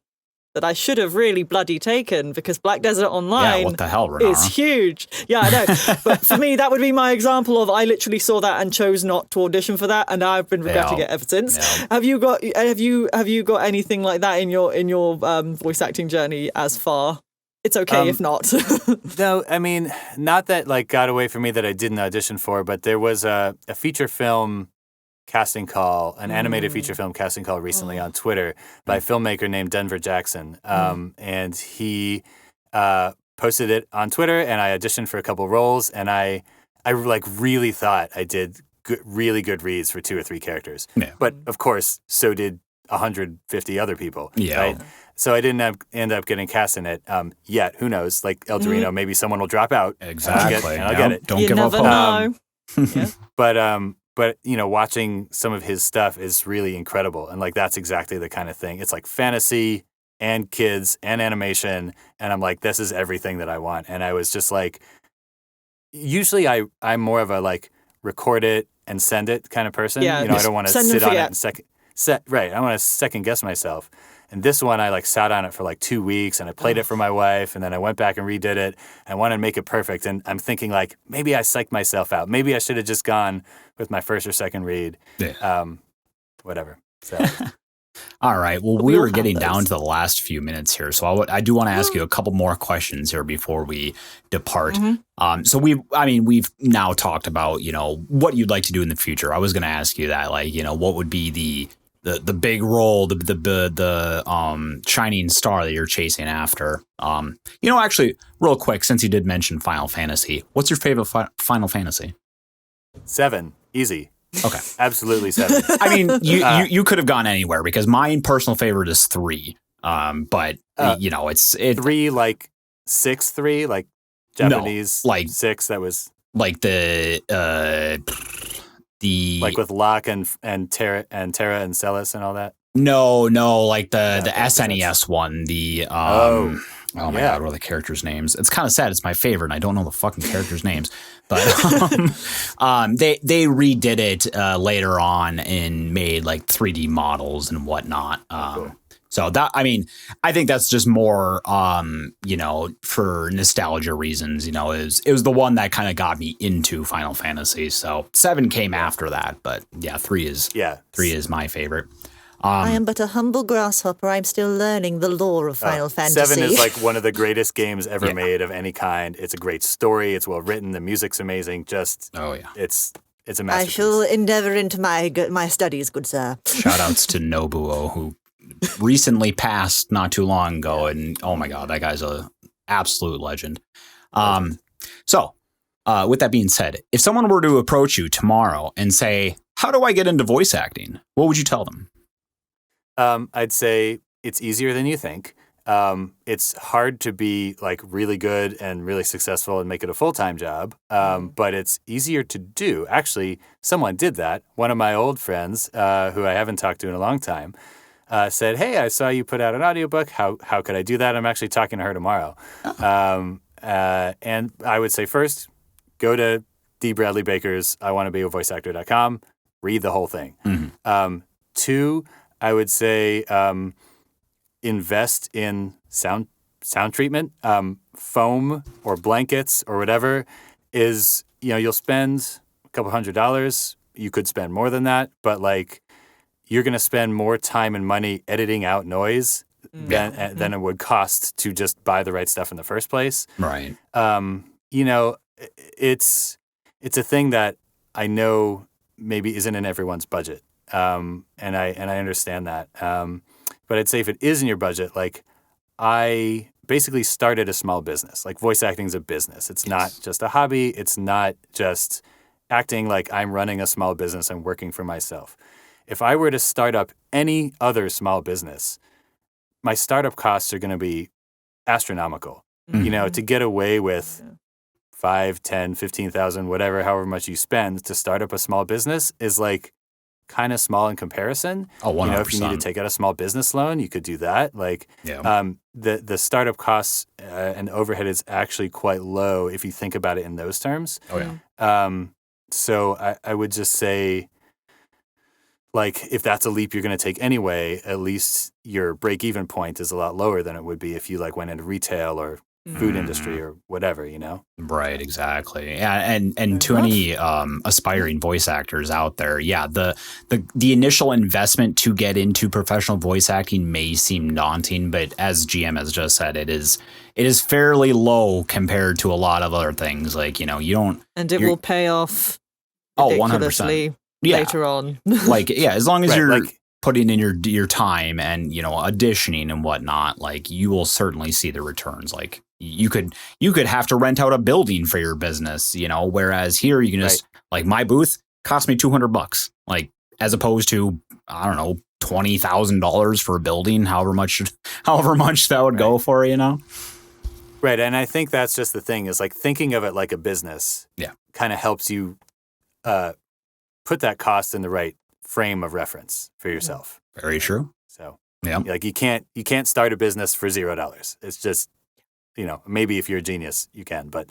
that I should have really bloody taken, because Black Desert Online what the hell, Renara? is huge. Yeah, I know. But for me, that would be my example of I literally saw that and chose not to audition for that, and I've been regretting it ever since. Yeah. Have you got anything like that in your voice acting journey as far? It's okay if not. No, I mean, not that like got away from me that I didn't audition for, but there was a feature film casting call, an animated feature film casting call recently on Twitter by a filmmaker named Denver Jackson. And he posted it on Twitter, and I auditioned for a couple roles, and I like really thought I did really good reads for 2 or 3 characters. Yeah. But of course, so did 150 other people. Yeah. Right? So I didn't end up getting cast in it yet. Who knows? Like Eldurrino, maybe someone will drop out. Exactly. And I'll get it. Don't give up hope. But watching some of his stuff is really incredible. And like that's exactly the kind of thing. It's like fantasy and kids and animation. And I'm like, this is everything that I want. And I was just like, usually I'm more of a like record it and send it kind of person. Yeah, I don't want to sit on it and I want to second guess myself. And this one, I like sat on it for like 2 weeks, and I played it for my wife, and then I went back and redid it. I wanted to make it perfect, and I'm thinking like maybe I psyched myself out. Maybe I should have just gone with my first or second read. Yeah. Whatever. So. All right. Well, we were getting down to the last few minutes here, so I do want to ask you a couple more questions here before we depart. So we've now talked about what you'd like to do in the future. I was going to ask you that, like what would be the big role, the shining star that you're chasing after. Actually, real quick, since you did mention Final Fantasy, what's your favorite Final Fantasy? 7. Easy. Okay. Absolutely 7. I mean, you could have gone anywhere, because my personal favorite is 3. But it's 3 like 6-3, like Japanese, no, like 6. That was like the like with Locke and Terra and Celis and all that. No, like the SNES one. The oh my god, what are the characters' names? It's kind of sad. It's my favorite, and I don't know the fucking characters' names. But they redid it later on and made like 3D models and whatnot. Cool. So that, I mean, I think that's just more, for nostalgia reasons. It was the one that kind of got me into Final Fantasy. So 7 came after that, but 3 is my favorite. I am but a humble grasshopper. I'm still learning the lore of Final Fantasy. 7 is like one of the greatest games ever made of any kind. It's a great story. It's well written. The music's amazing. It's a masterpiece. I shall endeavor into my studies, good sir. Shout outs to Nobuo, who recently passed not too long ago, and oh my god, that guy's a absolute legend. So with that being said, if someone were to approach you tomorrow and say, how do I get into voice acting? What would you tell them? I'd say it's easier than you think. It's hard to be like really good and really successful and make it a full-time job, but it's easier to do. Actually, someone did that. One of my old friends, who I haven't talked to in a long time, said, "Hey, I saw you put out an audiobook. How could I do that?" I'm actually talking to her tomorrow. And I would say first, go to D. Bradley Baker's iwannabeavoiceactor.com, read the whole thing. Mm-hmm. Two, I would say invest in sound treatment. Foam or blankets or whatever is, you'll spend a couple $100. You could spend more than that, but like you're going to spend more time and money editing out noise than it would cost to just buy the right stuff in the first place. Right. It's a thing that I know maybe isn't in everyone's budget. And I understand that. But I'd say if it is in your budget, like I basically started a small business. Like voice acting is a business. It's not just a hobby. It's not just acting like I'm running a small business. I'm working for myself. If I were to start up any other small business, my startup costs are going to be astronomical. To get away with 5, 10, 15,000, whatever, however much you spend to start up a small business is like kind of small in comparison. Oh, 100%. If you need to take out a small business loan, you could do that. Like, the startup costs and overhead is actually quite low if you think about it in those terms. Oh yeah. So I would just say, like, if that's a leap you're going to take anyway, at least your break-even point is a lot lower than it would be if you like went into retail or food industry or whatever, Right, exactly. Yeah, and to any aspiring voice actors out there, the initial investment to get into professional voice acting may seem daunting, but as GM has just said, it is fairly low compared to a lot of other things. Like, you don't, and it will pay off. 100%. Later on. As long as right, you're putting in your time and auditioning and whatnot, like you will certainly see the returns. Like you could have to rent out a building for your business, whereas here you can just like my booth cost me $200, like as opposed to I don't know $20,000 for a building, however much that would go for, Right, and I think that's just the thing is like thinking of it like a business. Kind of helps you put that cost in the right frame of reference for yourself. Very true. So like you can't start a business for $0. It's just maybe if you're a genius you can, but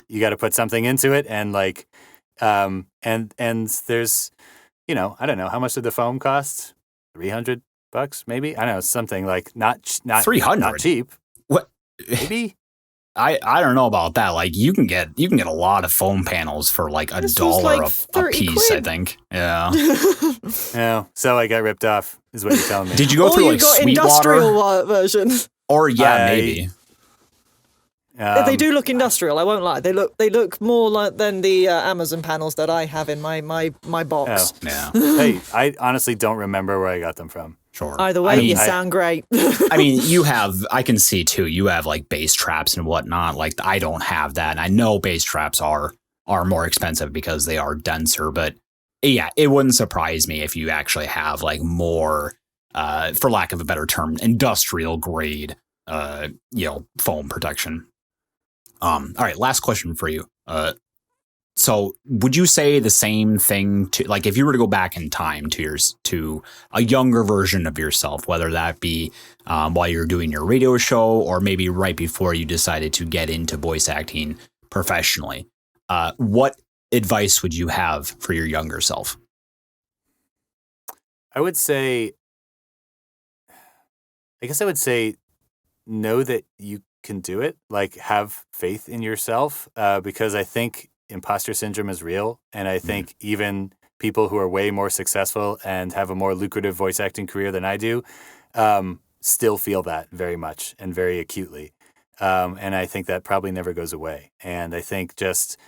you got to put something into it and like and there's I don't know, how much did the foam cost? $300 maybe? I don't know, something like not 300, not cheap. What? Maybe. I don't know about that. Like you can get a lot of foam panels for like $1 a piece, quid. I think. Yeah. Yeah. So I got ripped off, is what you're telling me. Did you go through like got Sweetwater industrial version? Or maybe. They do look industrial. I won't lie. They look more like than the Amazon panels that I have in my box. Oh, yeah. Hey, I honestly don't remember where I got them from. Sure. Either way, you sound great. I mean, I can see too, you have like bass traps and whatnot. Like I don't have that. And I know bass traps are more expensive because they are denser, but yeah, it wouldn't surprise me if you actually have like more, for lack of a better term, industrial grade, foam protection. All right, last question for you. So would you say the same thing to, like, if you were to go back in time to a younger version of yourself, whether that be while you're doing your radio show or maybe right before you decided to get into voice acting professionally, what advice would you have for your younger self? I would say know that you can do it. Like, have faith in yourself, because I think imposter syndrome is real. And I think even people who are way more successful and have a more lucrative voice acting career than I do, still feel that very much and very acutely. And I think that probably never goes away. And I think just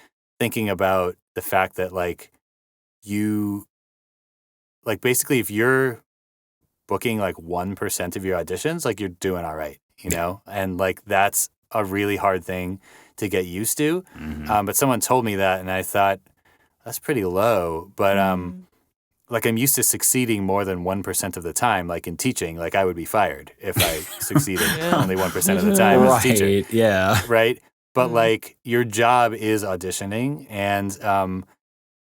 thinking about the fact that basically if you're booking like 1% of your auditions, like you're doing all right, and like that's a really hard thing to get used to. But someone told me that and I thought that's pretty low. But like I'm used to succeeding more than 1% of the time, like in teaching. Like I would be fired if I succeeded only 1% of the time as a teacher. Right, yeah. Right. But like your job is auditioning, and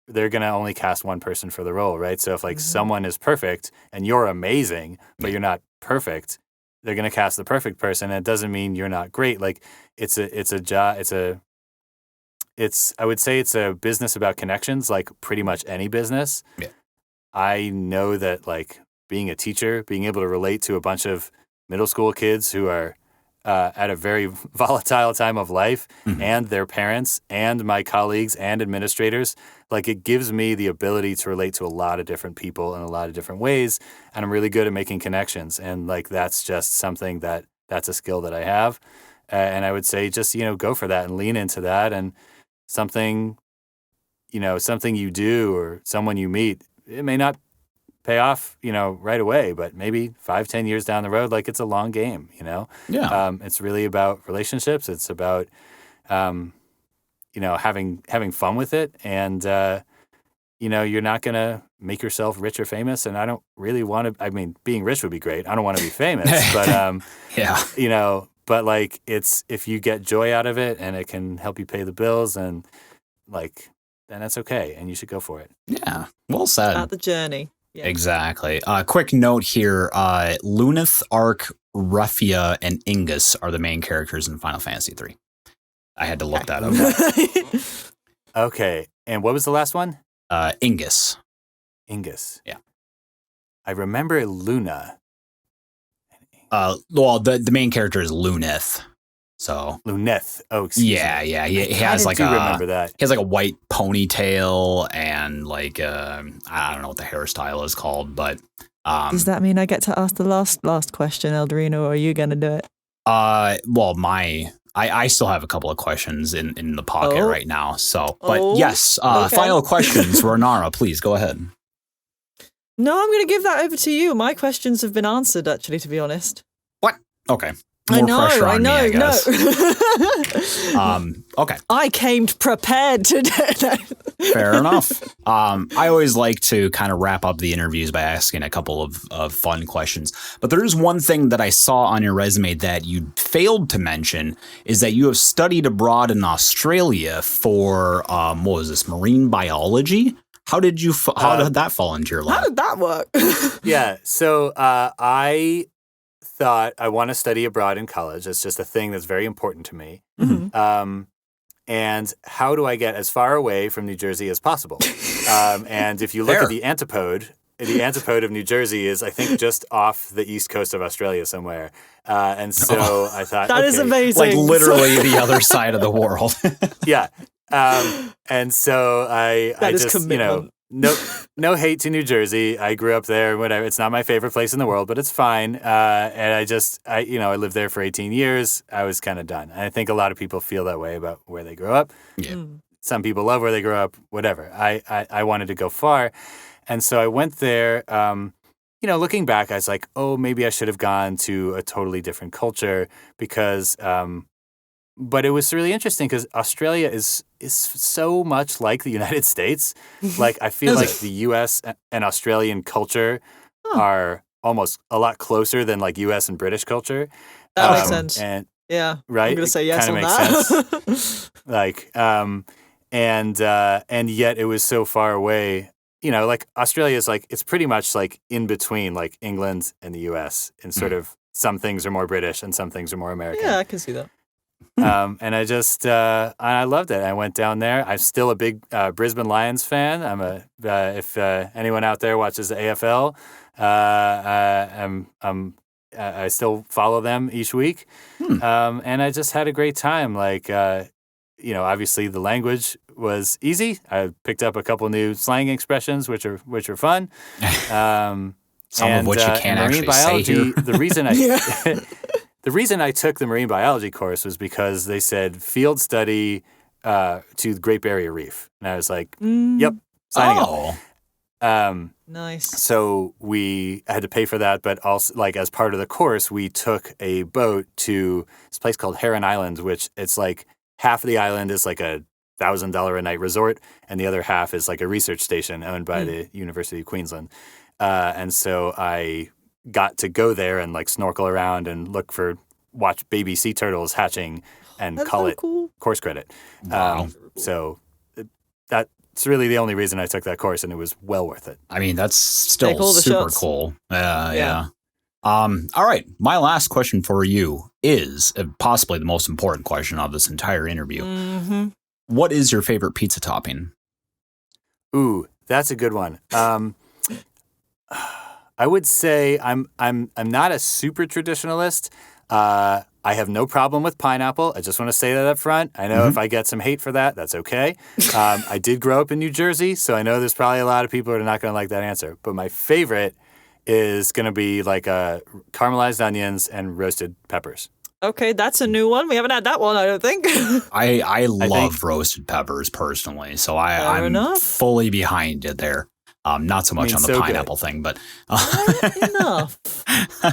they're going to only cast one person for the role, right? So if like someone is perfect and you're amazing, but you're not perfect, they're going to cast the perfect person. And it doesn't mean you're not great. Like it's a job. I would say it's a business about connections, like pretty much any business. Yeah. I know that like being a teacher, being able to relate to a bunch of middle school kids who are at a very volatile time of life, and their parents and my colleagues and administrators, like it gives me the ability to relate to a lot of different people in a lot of different ways. And I'm really good at making connections. And like, that's just something that's a skill that I have. And I would say just, go for that and lean into that. And something you do or someone you meet, it may not pay off, right away, but maybe 5-10 years down the road, like it's a long game, Yeah. It's really about relationships. It's about, having fun with it. And, you're not going to make yourself rich or famous. And I don't really want to, being rich would be great. I don't want to be famous, but, Yeah. But like if you get joy out of it and it can help you pay the bills, and like, then that's okay. And you should go for it. Yeah. Well said. About the journey. Yeah. Exactly. Quick note here. Luneth, Ark, Ruffia, and Ingus are the main characters in Final Fantasy III. I had to look that up. Okay. And what was the last one? Ingus. Ingus. Yeah. I remember Luna. Well, the main character is Luneth. So Luneth. Oh, excuse me. yeah. He has like remember that. He has like a white ponytail and like I don't know what the hairstyle is called, but does that mean I get to ask the last question, Eldurrino, or are you gonna do it? Well, I still have a couple of questions in the pocket right now. So, but yes, okay. Final questions, Renara, please go ahead. No, I'm going to give that over to you. My questions have been answered, actually, to be honest. What? Okay. More pressure on me, I guess. Okay. I came prepared today. Fair enough. I always like to kind of wrap up the interviews by asking a couple of fun questions. But there is one thing that I saw on your resume that you failed to mention, is that you have studied abroad in Australia for, what was this, marine biology? How did that fall into your lap? How did that work? Yeah. So I thought I want to study abroad in college. It's just a thing that's very important to me. Mm-hmm. And how do I get as far away from New Jersey as possible? And if you look at the antipode of New Jersey is, I think, just off the east coast of Australia somewhere. And so I thought, that is amazing. Like literally the other side of the world. Yeah. And so I just, commitment. No hate to New Jersey. I grew up there, whatever. It's not my favorite place in the world, but it's fine. And I lived there for 18 years. I was kind of done. And I think a lot of people feel that way about where they grew up. Yeah. Some people love where they grew up, whatever. I wanted to go far. And so I went there, looking back, I was like, oh, maybe I should have gone to a totally different culture because, but it was really interesting because Australia is so much like the United States. Like, I feel like the U.S. and Australian culture are almost a lot closer than like U.S. and British culture. That makes sense. And yeah, right. I'm going to say yes on that. Makes sense. Like, and yet it was so far away. Like Australia is like, it's pretty much like in between like England and the U.S. and sort of some things are more British and some things are more American. Yeah, I can see that. And I just, I loved it. I went down there. I'm still a big Brisbane Lions fan. If anyone out there watches the AFL, I still follow them each week. And I just had a great time. Like, obviously the language was easy. I picked up a couple new slang expressions, which are fun. Some of which you can't actually biology, say here. The reason the reason I took the marine biology course was because they said field study to the Great Barrier Reef. And I was like, yep, signing up. Nice. So I had to pay for that, but also like as part of the course, we took a boat to this place called Heron Island, which it's like half of the island is like a $1,000 a night resort, and the other half is like a research station owned by the University of Queensland. And so I got to go there and like snorkel around and watch baby sea turtles hatching and call it course credit. Wow. So that's really the only reason I took that course, and it was well worth it. I mean, that's still super cool. Yeah. All right. My last question for you is possibly the most important question of this entire interview. Mm-hmm. What is your favorite pizza topping? Ooh, that's a good one. I would say I'm not a super traditionalist. I have no problem with pineapple. I just want to say that up front. I know if I get some hate for that, that's okay. I did grow up in New Jersey, so I know there's probably a lot of people who are not going to like that answer. But my favorite is going to be like caramelized onions and roasted peppers. Okay, that's a new one. We haven't had that one, I don't think. I love roasted peppers personally, so I'm fully behind it there. Not so much on the pineapple thing, but enough.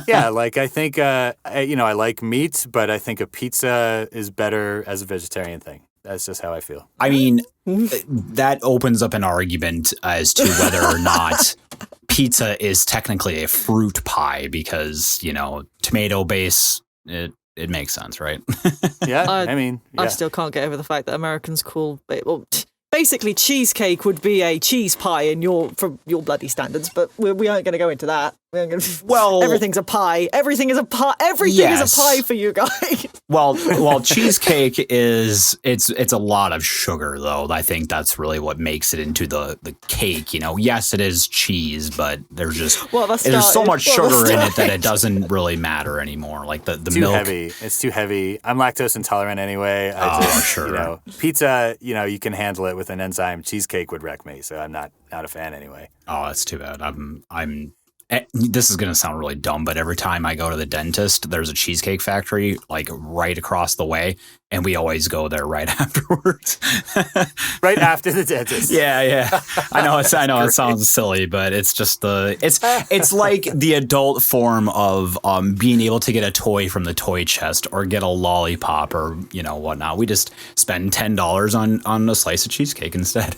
Yeah, like I think I like meat, but I think a pizza is better as a vegetarian thing. That's just how I feel. I mean, that opens up an argument as to whether or not pizza is technically a fruit pie because, tomato base, it makes sense, right? Yeah, I mean, I still can't get over the fact that Americans call basically cheesecake would be a cheese pie from your bloody standards, but we aren't going to go into that. Everything's a pie. Everything is a pie. Everything is a pie for you guys. Well, cheesecake it's a lot of sugar though. I think that's really what makes it into the cake. Yes, it is cheese, but there's so much sugar in it that it doesn't really matter anymore. Like the too milk. Heavy. It's too heavy. I'm lactose intolerant anyway. Sure. Pizza, you can handle it with an enzyme. Cheesecake would wreck me, so I'm not a fan anyway. Oh, that's too bad. This is going to sound really dumb, but every time I go to the dentist, there's a cheesecake factory like right across the way, and we always go there right afterwards. Right after the dentist. Yeah. I know it sounds silly, but it's just it's like the adult form of being able to get a toy from the toy chest or get a lollipop or whatnot. We just spend $10 on a slice of cheesecake instead.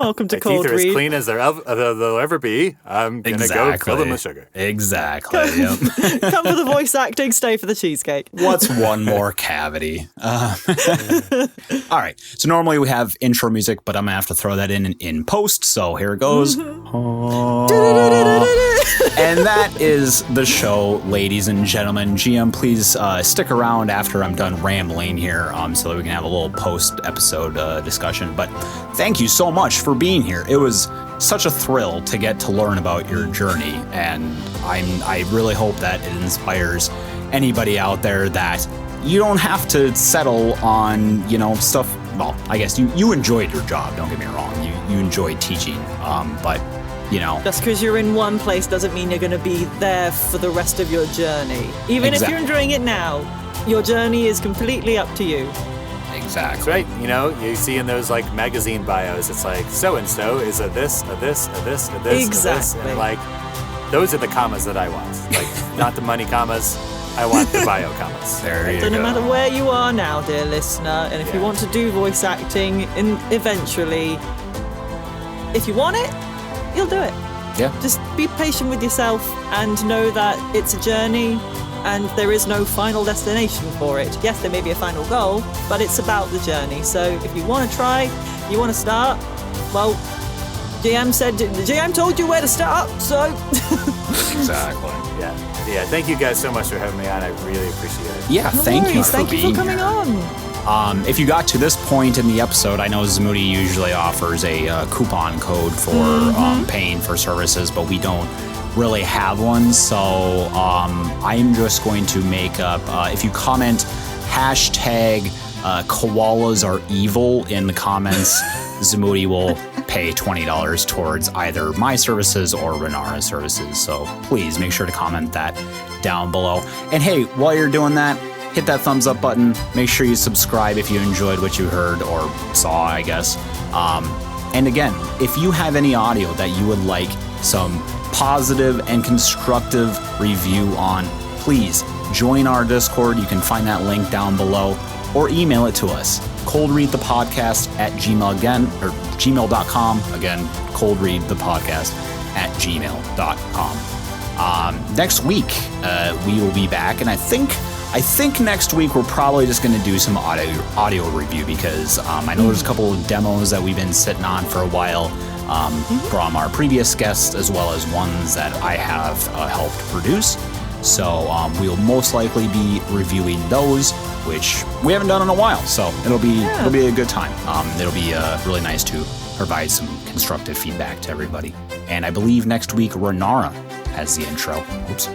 Welcome to My teeth are as ColdRead. clean as they'll ever be. I'm gonna go fill them with sugar. Exactly. Yep. Come for the voice acting, stay for the cheesecake. What's one more cavity? All right. So normally we have intro music, but I'm gonna have to throw that in post. So here it goes. And that is the show, ladies and gentlemen. GM, please stick around after I'm done rambling here, so that we can have a little post-episode discussion. But thank you so much for being here. It was such a thrill to get to learn about your journey, and I really hope that it inspires anybody out there that you don't have to settle on, stuff. Well, I guess you enjoyed your job. Don't get me wrong. You enjoyed teaching, but. Just because you're in one place doesn't mean you're going to be there for the rest of your journey. Even if you're enjoying it now, your journey is completely up to you. Exactly. That's right. You see in those like magazine bios, it's like so-and-so is a this, a this, a this, a this, exactly. a this. And like, those are the commas that I want. Like, not the money commas. I want the bio commas. There you go. No matter where you are now, dear listener, and if you want to do voice acting, eventually, if you want it, you'll do it. Yeah. Just be patient with yourself and know that it's a journey and there is no final destination for it. Yes, there may be a final goal, but it's about the journey. So if you want to try, you want to start, well, GM told you where to start, so. Exactly. Yeah. Thank you guys so much for having me on. I really appreciate it. Yeah, thank you for being Thank you for coming on. If you got to this point in the episode, I know Zamoody usually offers a coupon code for paying for services, but we don't really have one. So I'm just going to make up, if you comment hashtag koalas are evil in the comments, Zamoody will pay $20 towards either my services or Renara's services. So please make sure to comment that down below. And hey, while you're doing that, hit that thumbs up button. Make sure you subscribe if you enjoyed what you heard or saw, I guess. And again, if you have any audio that you would like some positive and constructive review on, please join our Discord. You can find that link down below or email it to us. ColdReadthePodcast@gmail again, or gmail.com. Again, ColdReadthePodcast@gmail.com. Next week, we will be back, and I think next week we're probably just going to do some audio review because I know there's a couple of demos that we've been sitting on for a while from our previous guests, as well as ones that I have helped produce. So we'll most likely be reviewing those, which we haven't done in a while. So it'll be a good time. It'll be really nice to provide some constructive feedback to everybody. And I believe next week Renara has the intro. Oops.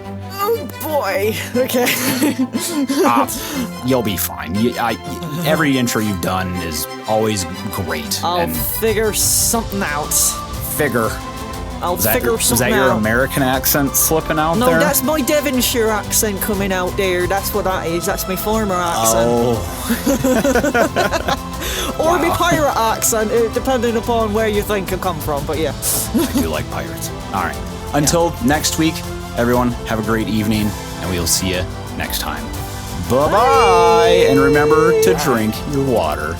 Oh boy. Okay. You'll be fine. Every intro you've done is always great. I'll figure something out. I'll figure something out. Was that your American accent slipping out there? No, that's my Devonshire accent coming out there. That's what that is. That's my farmer accent. Oh. Or my pirate accent, depending upon where you think I come from. But yeah. I do like pirates. All right. Until next week, everyone, have a great evening, and we'll see you next time. Bye-bye. And remember to drink your water.